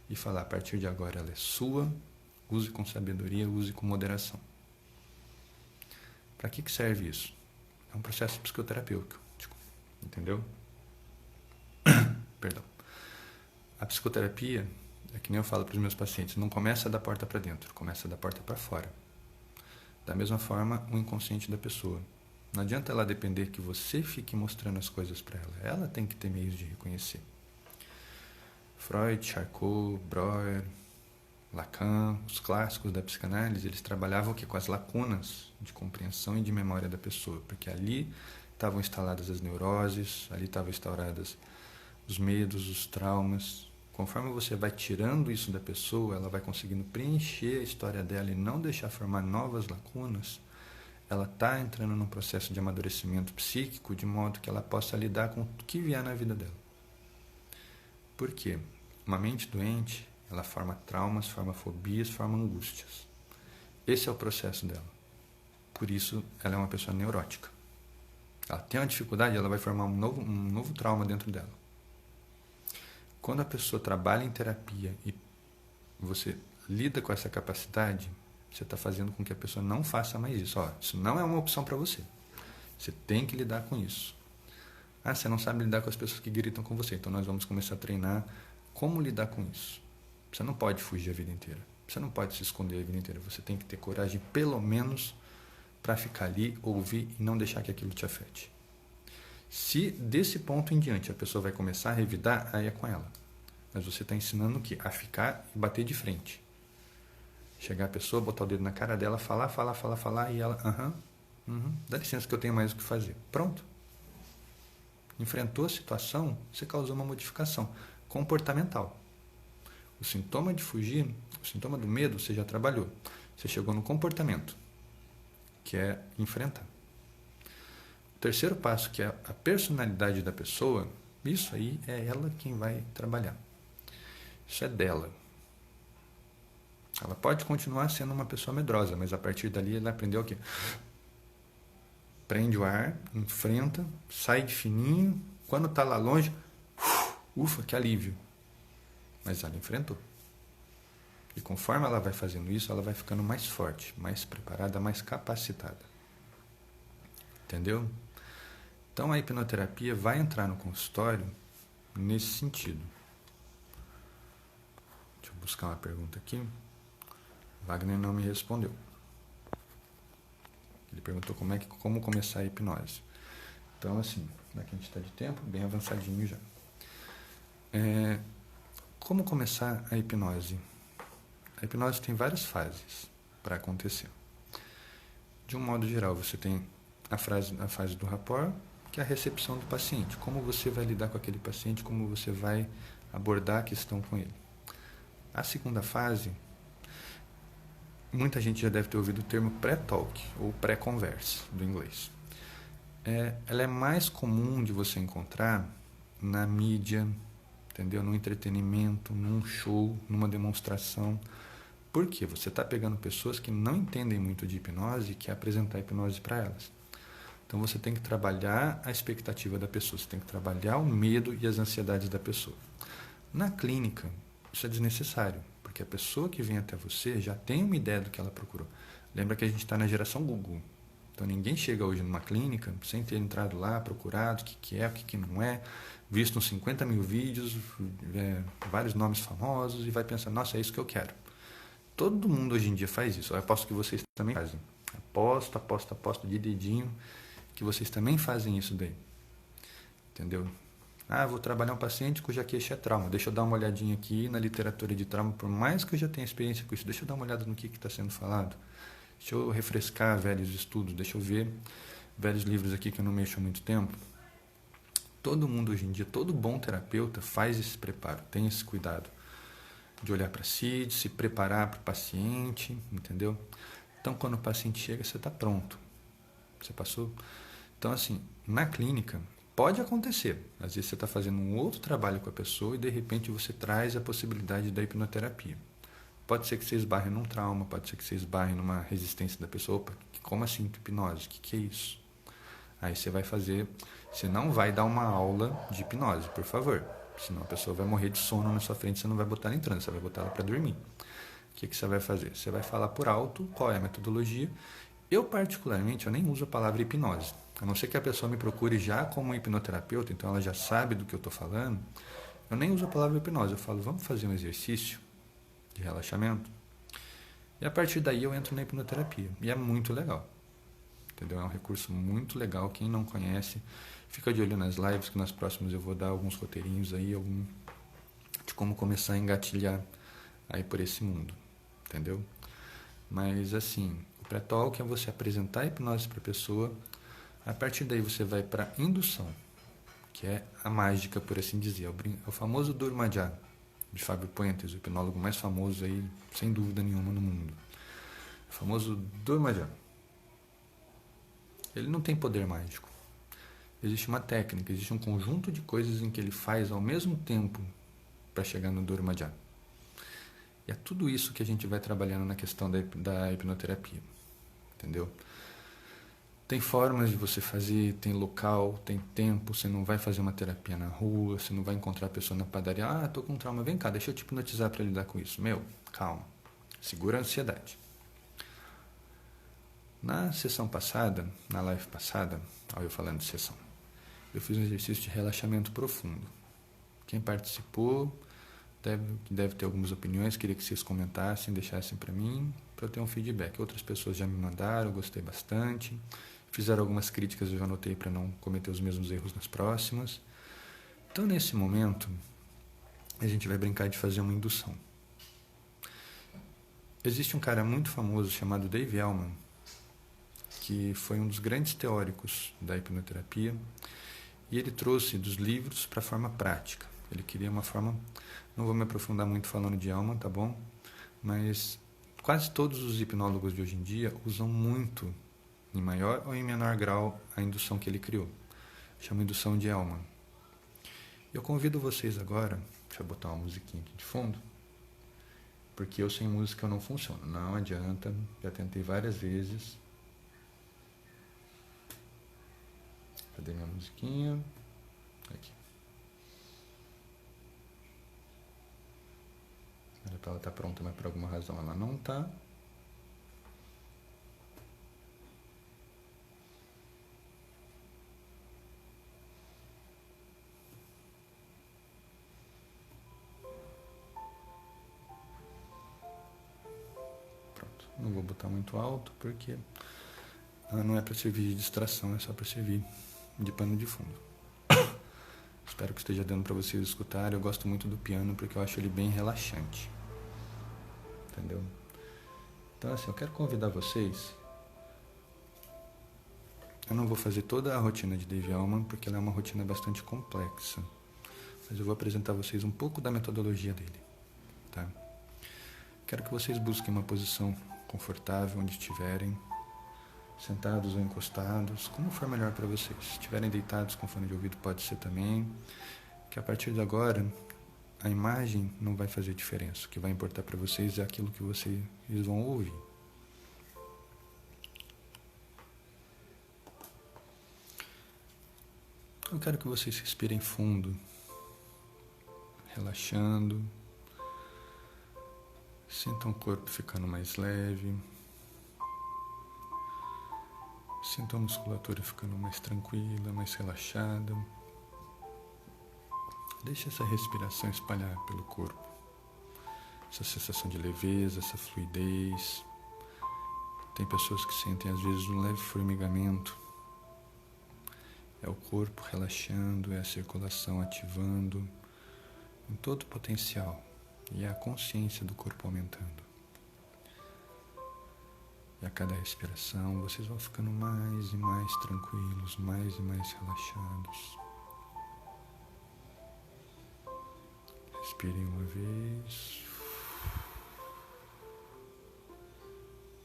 e falar, a partir de agora ela é sua, use com sabedoria, use com moderação. Para que serve isso? É um processo psicoterapêutico, entendeu? Perdão. A psicoterapia, é que nem eu falo para os meus pacientes, não começa da porta para dentro, começa da porta para fora. Da mesma forma, o inconsciente da pessoa. Não adianta ela depender que você fique mostrando as coisas para ela. Ela tem que ter meios de reconhecer. Freud, Charcot, Breuer, Lacan, os clássicos da psicanálise, eles trabalhavam com as lacunas de compreensão e de memória da pessoa, porque ali estavam instaladas as neuroses, ali estavam instauradas os medos, os traumas. Conforme você vai tirando isso da pessoa, ela vai conseguindo preencher a história dela e não deixar formar novas lacunas, ela está entrando num processo de amadurecimento psíquico de modo que ela possa lidar com o que vier na vida dela. Por quê? Uma mente doente, ela forma traumas, forma fobias, forma angústias. Esse é o processo dela. Por isso, ela é uma pessoa neurótica. Ela tem uma dificuldade, ela vai formar um novo trauma dentro dela. Quando a pessoa trabalha em terapia e você lida com essa capacidade, você está fazendo com que a pessoa não faça mais isso. Isso não é uma opção para você. Você tem que lidar com isso. Você não sabe lidar com as pessoas que gritam com você. Então nós vamos começar a treinar como lidar com isso. Você não pode fugir a vida inteira. Você não pode se esconder a vida inteira. Você tem que ter coragem, pelo menos, para ficar ali, ouvir e não deixar que aquilo te afete. Se desse ponto em diante a pessoa vai começar a revidar, aí é com ela. Mas você está ensinando o quê? A ficar e bater de frente. Chegar a pessoa, botar o dedo na cara dela, falar, e ela, dá licença que eu tenho mais o que fazer. Pronto. Enfrentou a situação, você causou uma modificação comportamental. O sintoma de fugir, o sintoma do medo, você já trabalhou. Você chegou no comportamento, que é enfrentar. O terceiro passo, que é a personalidade da pessoa, isso aí é ela quem vai trabalhar. Isso é dela. Ela pode continuar sendo uma pessoa medrosa, mas a partir dali ela aprendeu o quê? Prende o ar, enfrenta, sai de fininho, quando está lá longe, ufa, que alívio. Mas ela enfrentou. E conforme ela vai fazendo isso, ela vai ficando mais forte, mais preparada, mais capacitada. Entendeu? Então a hipnoterapia vai entrar no consultório nesse sentido. Deixa eu buscar uma pergunta aqui. Wagner não me respondeu. Ele perguntou como começar a hipnose. Então, assim, daqui a gente está de tempo, bem avançadinho já. Como começar a hipnose? A hipnose tem várias fases para acontecer. De um modo geral, você tem a fase do rapport, que é a recepção do paciente. Como você vai lidar com aquele paciente, como você vai abordar a questão com ele. A segunda fase, muita gente já deve ter ouvido o termo pré-talk ou pré-conversa do inglês. ela é mais comum de você encontrar na mídia, entendeu? No entretenimento, num show, numa demonstração. Por quê? Você está pegando pessoas que não entendem muito de hipnose e quer apresentar hipnose para elas. Então você tem que trabalhar a expectativa da pessoa, você tem que trabalhar o medo e as ansiedades da pessoa. Na clínica, isso é desnecessário, porque a pessoa que vem até você já tem uma ideia do que ela procurou. Lembra que a gente está na geração Google. Então ninguém chega hoje numa clínica sem ter entrado lá, procurado o que é, o que não é, visto uns 50 mil vídeos, vários nomes famosos e vai pensar, nossa, é isso que eu quero. Todo mundo hoje em dia faz isso. Eu aposto que vocês também fazem. Aposto de dedinho que vocês também fazem isso daí. Entendeu? Vou trabalhar um paciente cuja queixa é trauma. Deixa eu dar uma olhadinha aqui na literatura de trauma, por mais que eu já tenha experiência com isso, deixa eu dar uma olhada no que está sendo falado. Deixa eu refrescar velhos estudos, deixa eu ver velhos livros aqui que eu não mexo há muito tempo. Todo mundo hoje em dia, todo bom terapeuta faz esse preparo, tem esse cuidado de olhar para si, de se preparar para o paciente, entendeu? Então, quando o paciente chega, você está pronto. Você passou. Então, assim, na clínica, pode acontecer. Às vezes você está fazendo um outro trabalho com a pessoa e, de repente, você traz a possibilidade da hipnoterapia. Pode ser que você esbarre num trauma, pode ser que você esbarre numa resistência da pessoa. Opa, como assim hipnose? O que é isso? Aí você vai fazer... Você não vai dar uma aula de hipnose, por favor. Senão a pessoa vai morrer de sono na sua frente, você não vai botar ela em transe, você vai botar ela para dormir. O que você vai fazer? Você vai falar por alto qual é a metodologia. Eu, particularmente, eu nem uso a palavra hipnose. A não ser que a pessoa me procure já como hipnoterapeuta, então ela já sabe do que eu estou falando. Eu nem uso a palavra hipnose. Eu falo, vamos fazer um exercício de relaxamento. E a partir daí eu entro na hipnoterapia. E é muito legal. Entendeu? É um recurso muito legal. Quem não conhece, fica de olho nas lives, que nas próximas eu vou dar alguns roteirinhos aí, de como começar a engatilhar aí por esse mundo. Entendeu? Mas assim, o pré-talk é você apresentar a hipnose para a pessoa. A partir daí você vai para a indução, que é a mágica, por assim dizer. É o famoso Durmajá, de Fábio Puentes, o hipnólogo mais famoso aí, sem dúvida nenhuma, no mundo. O famoso Durmajá. Ele não tem poder mágico. Existe uma técnica, existe um conjunto de coisas em que ele faz ao mesmo tempo para chegar no Durmajá. E é tudo isso que a gente vai trabalhando na questão da hipnoterapia. Entendeu? Tem formas de você fazer, tem local, tem tempo. Você não vai fazer uma terapia na rua, você não vai encontrar a pessoa na padaria. Tô com trauma, vem cá, deixa eu te hipnotizar para lidar com isso. Calma, segura a ansiedade. Na sessão passada, na live passada, olha eu falando de sessão, eu fiz um exercício de relaxamento profundo. Quem participou deve ter algumas opiniões, queria que vocês comentassem, deixassem para mim, para eu ter um feedback. Outras pessoas já me mandaram, eu gostei bastante. Fizeram algumas críticas, eu já anotei para não cometer os mesmos erros nas próximas. Então, nesse momento, a gente vai brincar de fazer uma indução. Existe um cara muito famoso chamado Dave Elman, que foi um dos grandes teóricos da hipnoterapia, e ele trouxe dos livros para a forma prática. Ele queria uma forma... Não vou me aprofundar muito falando de Elman, tá bom? Mas quase todos os hipnólogos de hoje em dia usam muito, em maior ou em menor grau, a indução que ele criou. Chama indução de Elman. Eu convido vocês agora, deixa eu botar uma musiquinha aqui de fundo, porque eu sem música eu não funciono. Não adianta, já tentei várias vezes. Cadê minha musiquinha? Aqui. Era para ela estar pronta, mas por alguma razão ela não está. Pronto. Não vou botar muito alto porque ela não é para servir de distração, é só para servir de pano de fundo. Espero que esteja dando para vocês escutarem. Eu gosto muito do piano porque eu acho ele bem relaxante. Entendeu? Então, assim, eu quero convidar vocês. Eu não vou fazer toda a rotina de Dave Elman porque ela é uma rotina bastante complexa. Mas eu vou apresentar a vocês um pouco da metodologia dele. Tá? Quero que vocês busquem uma posição confortável onde estiverem. sentados ou encostados, como for melhor para vocês. Se estiverem deitados com fone de ouvido, pode ser também, que a partir de agora a imagem não vai fazer diferença. O que vai importar para vocês é aquilo que vocês vão ouvir. Eu quero que vocês respirem fundo, relaxando. Sintam o corpo ficando mais leve. Sintam a musculatura ficando mais tranquila, mais relaxada. Deixe essa respiração espalhar pelo corpo. Essa sensação de leveza, essa fluidez. Tem pessoas que sentem às vezes um leve formigamento. É o corpo relaxando, é a circulação ativando em todo o potencial. E é a consciência do corpo aumentando. E a cada respiração vocês vão ficando mais e mais tranquilos, mais e mais relaxados. Respirem uma vez,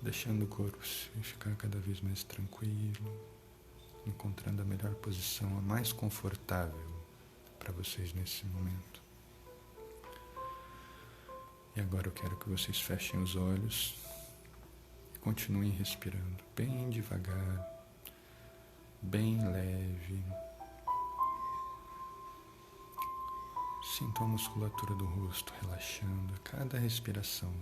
deixando o corpo ficar cada vez mais tranquilo, encontrando a melhor posição, a mais confortável para vocês nesse momento. E agora eu quero que vocês fechem os olhos e continuem respirando bem devagar, bem leve. Sintam a musculatura do rosto relaxando a cada respiração.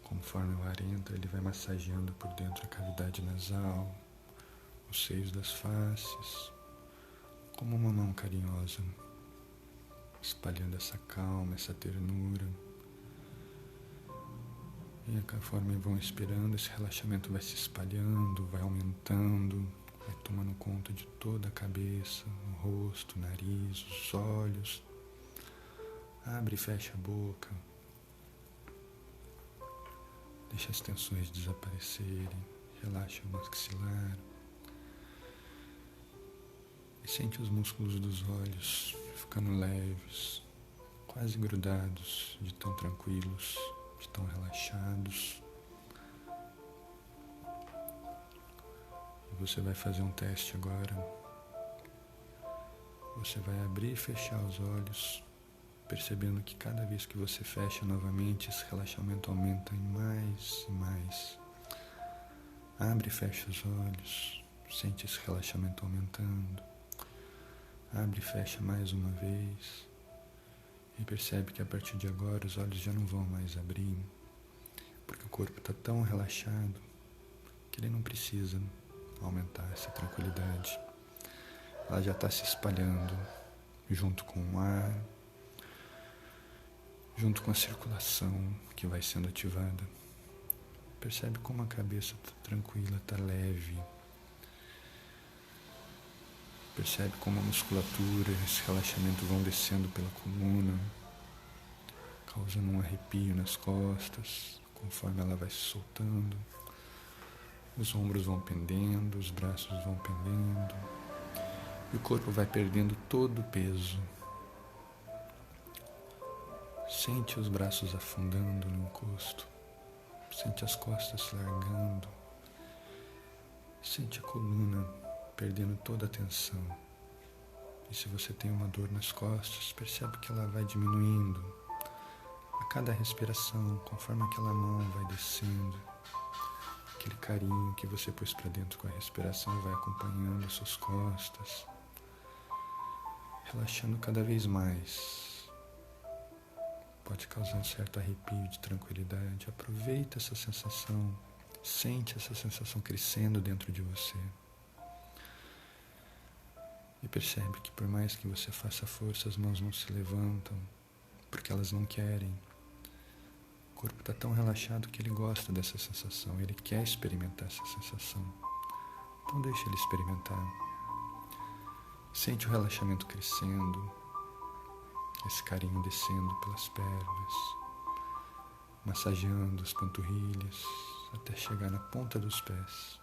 Conforme o ar entra, ele vai massageando por dentro a cavidade nasal, os seios das faces, como uma mão carinhosa, espalhando essa calma, essa ternura. E conforme vão expirando, esse relaxamento vai se espalhando, vai aumentando, vai tomando conta de toda a cabeça, o rosto, o nariz, os olhos. Abre e fecha a boca. Deixa as tensões desaparecerem. Relaxa o maxilar. E sente os músculos dos olhos ficando leves, quase grudados, de tão tranquilos, de tão relaxados. E você vai fazer um teste agora. Você vai abrir e fechar os olhos, percebendo que cada vez que você fecha novamente, esse relaxamento aumenta em mais e mais. Abre e fecha os olhos, sente esse relaxamento aumentando. Abre e fecha mais uma vez. E percebe que a partir de agora os olhos já não vão mais abrir, porque o corpo está tão relaxado que ele não precisa aumentar essa tranquilidade. Ela já está se espalhando junto com o ar, junto com a circulação que vai sendo ativada. Percebe como a cabeça está tranquila, está leve. Percebe como a musculatura e esse relaxamento vão descendo pela coluna, causando um arrepio nas costas, conforme ela vai se soltando. Os ombros vão pendendo, os braços vão pendendo, e o corpo vai perdendo todo o peso. Sente os braços afundando no encosto, sente as costas se largando, sente a coluna perdendo toda a tensão. E se você tem uma dor nas costas, percebe que ela vai diminuindo a cada respiração, conforme aquela mão vai descendo. Aquele carinho que você pôs para dentro com a respiração vai acompanhando as suas costas, relaxando cada vez mais. Pode causar um certo arrepio de tranquilidade. Aproveita essa sensação, sente essa sensação crescendo dentro de você. E percebe que por mais que você faça força, as mãos não se levantam, porque elas não querem. O corpo está tão relaxado que ele gosta dessa sensação, ele quer experimentar essa sensação. Então deixa ele experimentar. Sente o relaxamento crescendo, esse carinho descendo pelas pernas, massageando as panturrilhas até chegar na ponta dos pés.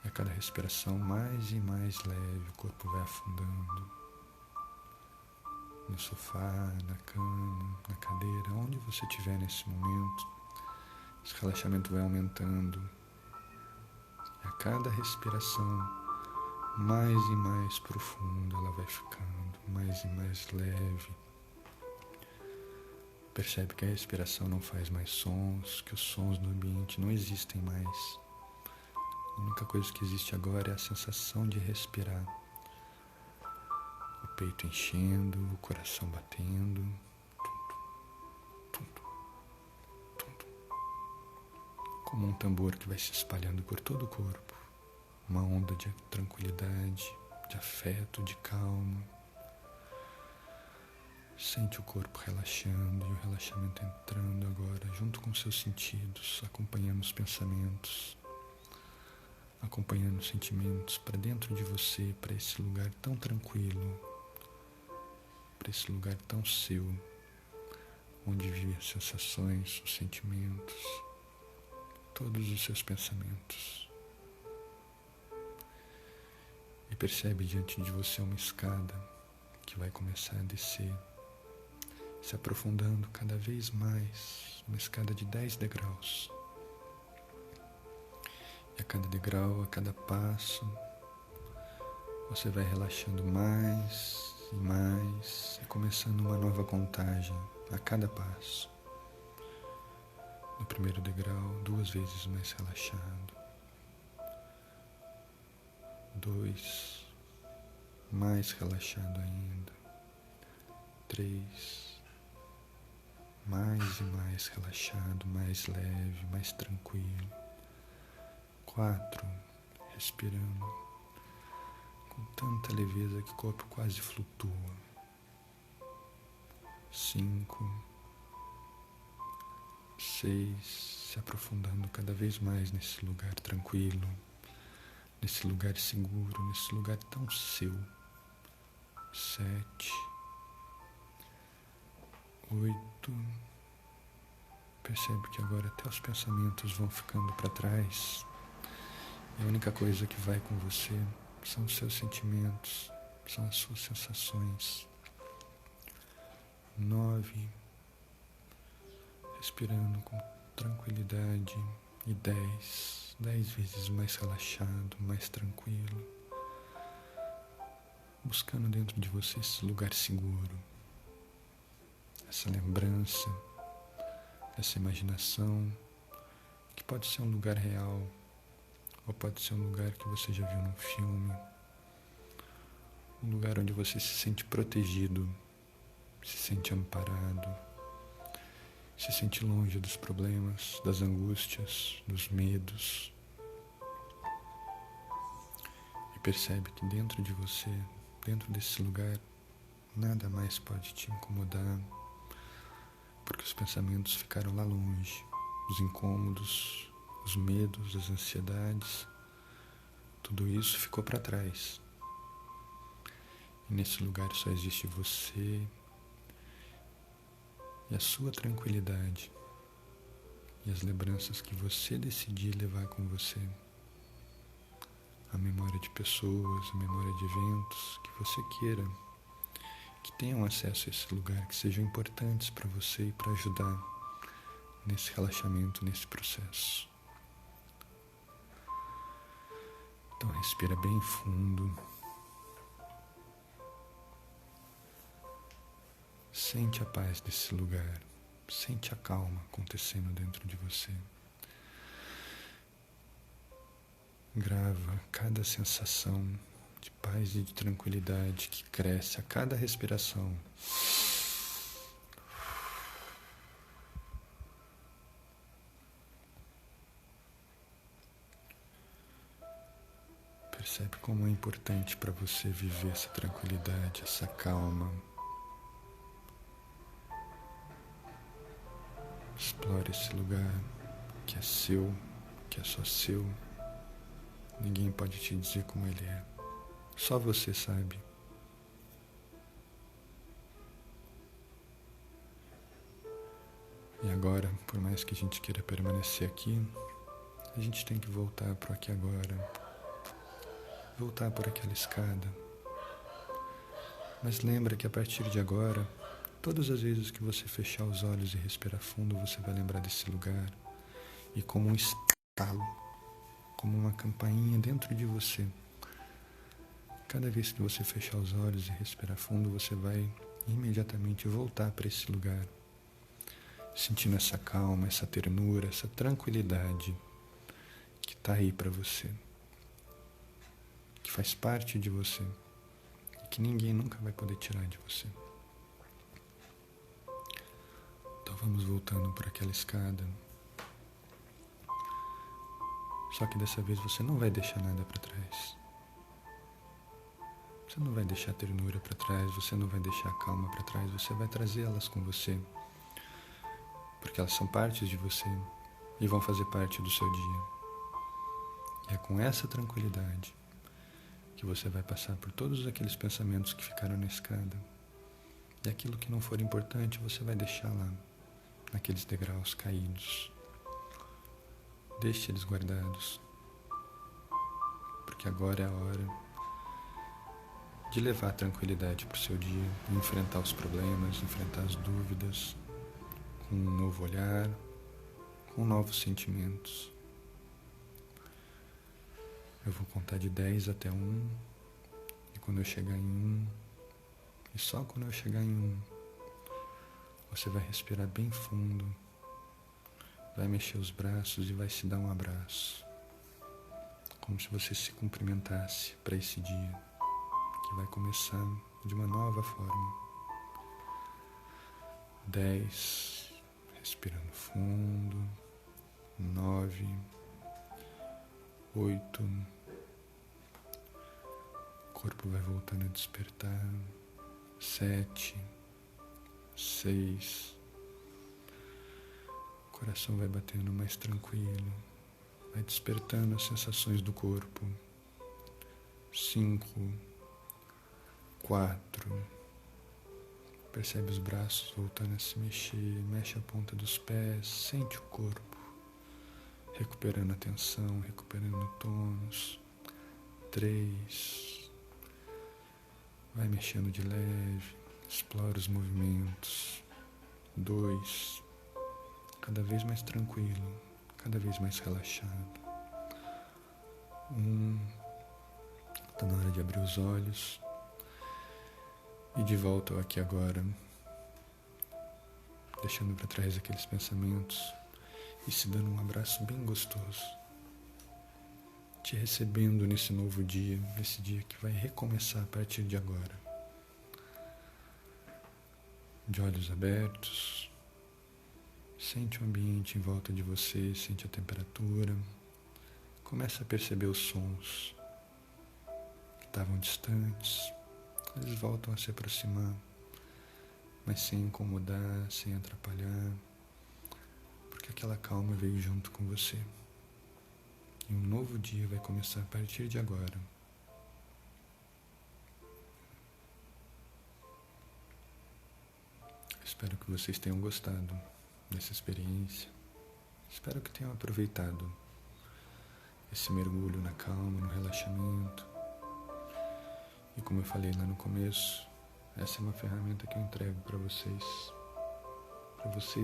E a cada respiração mais e mais leve, o corpo vai afundando. No sofá, na cama, na cadeira, onde você estiver nesse momento, esse relaxamento vai aumentando A cada respiração, mais e mais profunda ela vai ficando, mais e mais leve. Percebe que a respiração não faz mais sons, que os sons no ambiente não existem mais. A única coisa que existe agora é a sensação de respirar. O peito enchendo, o coração batendo. Como um tambor que vai se espalhando por todo o corpo. Uma onda de tranquilidade, de afeto, de calma. Sente o corpo relaxando e o relaxamento entrando agora junto com seus sentidos, acompanhando os pensamentos, acompanhando os sentimentos para dentro de você, para esse lugar tão tranquilo, para esse lugar tão seu, onde vive as sensações, os sentimentos, todos os seus pensamentos. E percebe diante de você uma escada que vai começar a descer, se aprofundando cada vez mais, uma escada de 10 degraus. E a cada degrau, a cada passo, você vai relaxando mais e mais, e começando uma nova contagem a cada passo. No primeiro degrau, 2 vezes mais relaxado. 2, mais relaxado ainda. 3, mais e mais relaxado, mais leve, mais tranquilo. 4, respirando com tanta leveza que o corpo quase flutua. 5, 6, se aprofundando cada vez mais nesse lugar tranquilo, nesse lugar seguro, nesse lugar tão seu. 7, 8, percebe que agora até os pensamentos vão ficando para trás e a única coisa que vai com você são os seus sentimentos, são as suas sensações. 9, respirando com tranquilidade. E 10 vezes mais relaxado, mais tranquilo, buscando dentro de você esse lugar seguro, essa lembrança, essa imaginação, que pode ser um lugar real, ou pode ser um lugar que você já viu num filme, um lugar onde você se sente protegido, se sente amparado, se sente longe dos problemas, das angústias, dos medos. E percebe que dentro de você, dentro desse lugar, nada mais pode te incomodar, porque os pensamentos ficaram lá longe, os incômodos, os medos, as ansiedades, tudo isso ficou para trás. E nesse lugar só existe você e a sua tranquilidade e as lembranças que você decidir levar com você. A memória de pessoas, a memória de eventos que você queira, que tenham acesso a esse lugar, que sejam importantes para você e para ajudar nesse relaxamento, nesse processo. Então respira bem fundo. Sente a paz desse lugar, sente a calma acontecendo dentro de você. Grava cada sensação de paz e de tranquilidade que cresce a cada respiração. Percebe como é importante para você viver essa tranquilidade, essa calma. Explore esse lugar que é seu, que é só seu. Ninguém pode te dizer como ele é. Só você sabe. E agora, por mais que a gente queira permanecer aqui, a gente tem que voltar para o aqui e agora. Voltar por aquela escada. Mas lembra que a partir de agora, todas as vezes que você fechar os olhos e respirar fundo, você vai lembrar desse lugar. E como um estalo, como uma campainha dentro de você. Cada vez que você fechar os olhos e respirar fundo, você vai imediatamente voltar para esse lugar, sentindo essa calma, essa ternura, essa tranquilidade que está aí para você, que faz parte de você e que ninguém nunca vai poder tirar de você. Então vamos voltando por aquela escada. Só que dessa vez você não vai deixar nada para trás. Você não vai deixar a ternura para trás, você não vai deixar a calma para trás, você vai trazer elas com você. Porque elas são partes de você e vão fazer parte do seu dia. E é com essa tranquilidade que você vai passar por todos aqueles pensamentos que ficaram na escada. E aquilo que não for importante, você vai deixar lá, naqueles degraus caídos. Deixe eles guardados, porque agora é a hora de levar a tranquilidade para o seu dia, enfrentar os problemas, enfrentar as dúvidas, com um novo olhar, com novos sentimentos. Eu vou contar de 10 até 1, e quando eu chegar em 1, e só quando eu chegar em 1, você vai respirar bem fundo, vai mexer os braços e vai se dar um abraço, como se você se cumprimentasse para esse dia, que vai começar de uma nova forma. 10, respirando fundo. 9, 8, o corpo vai voltando a despertar. 7, 6, o coração vai batendo mais tranquilo, vai despertando as sensações do corpo. 5, 4, percebe os braços voltando a se mexer, mexe a ponta dos pés, sente o corpo, recuperando a tensão, recuperando o tônus. 3, vai mexendo de leve, explora os movimentos. 2, cada vez mais tranquilo, cada vez mais relaxado. 1, está na hora de abrir os olhos e de volta ao aqui e agora, deixando para trás aqueles pensamentos e se dando um abraço bem gostoso, te recebendo nesse novo dia, nesse dia que vai recomeçar a partir de agora. De olhos abertos, sente o ambiente em volta de você, sente a temperatura, começa a perceber os sons que estavam distantes, eles voltam a se aproximar, mas sem incomodar, sem atrapalhar, porque aquela calma veio junto com você. E um novo dia vai começar a partir de agora. Espero que vocês tenham gostado dessa experiência. Espero que tenham aproveitado esse mergulho na calma, no relaxamento. E como eu falei lá no começo, essa é uma ferramenta que eu entrego para vocês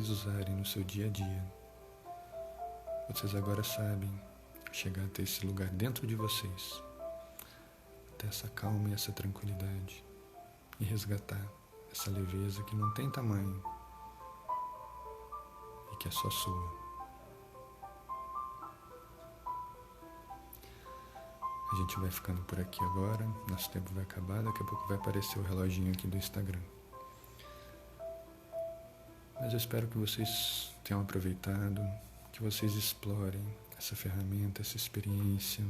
usarem no seu dia a dia. Vocês agora sabem chegar até esse lugar dentro de vocês, até essa calma e essa tranquilidade, e resgatar essa leveza que não tem tamanho e que é só sua. A gente vai ficando por aqui agora, nosso tempo vai acabar, daqui a pouco vai aparecer o reloginho aqui do Instagram. Mas eu espero que vocês tenham aproveitado, que vocês explorem essa ferramenta, essa experiência.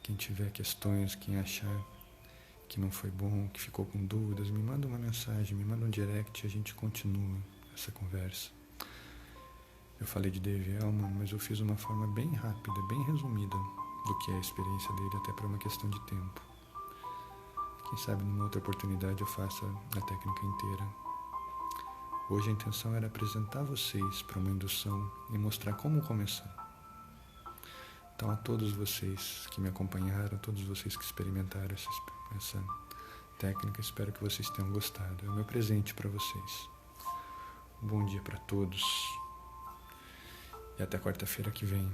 Quem tiver questões, quem achar que não foi bom, que ficou com dúvidas, me manda uma mensagem, me manda um direct e a gente continua essa conversa. Eu falei de Dave Elman, mas eu fiz uma forma bem rápida, bem resumida do que é a experiência dele, até para uma questão de tempo. Quem sabe numa outra oportunidade eu faça a técnica inteira. Hoje a intenção era apresentar vocês para uma indução e mostrar como começar. Então a todos vocês que me acompanharam, a todos vocês que experimentaram essa técnica, espero que vocês tenham gostado. É o meu presente para vocês. Um bom dia para todos e até quarta-feira que vem.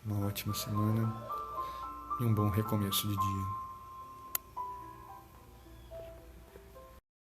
uma ótima semana e um bom recomeço de dia.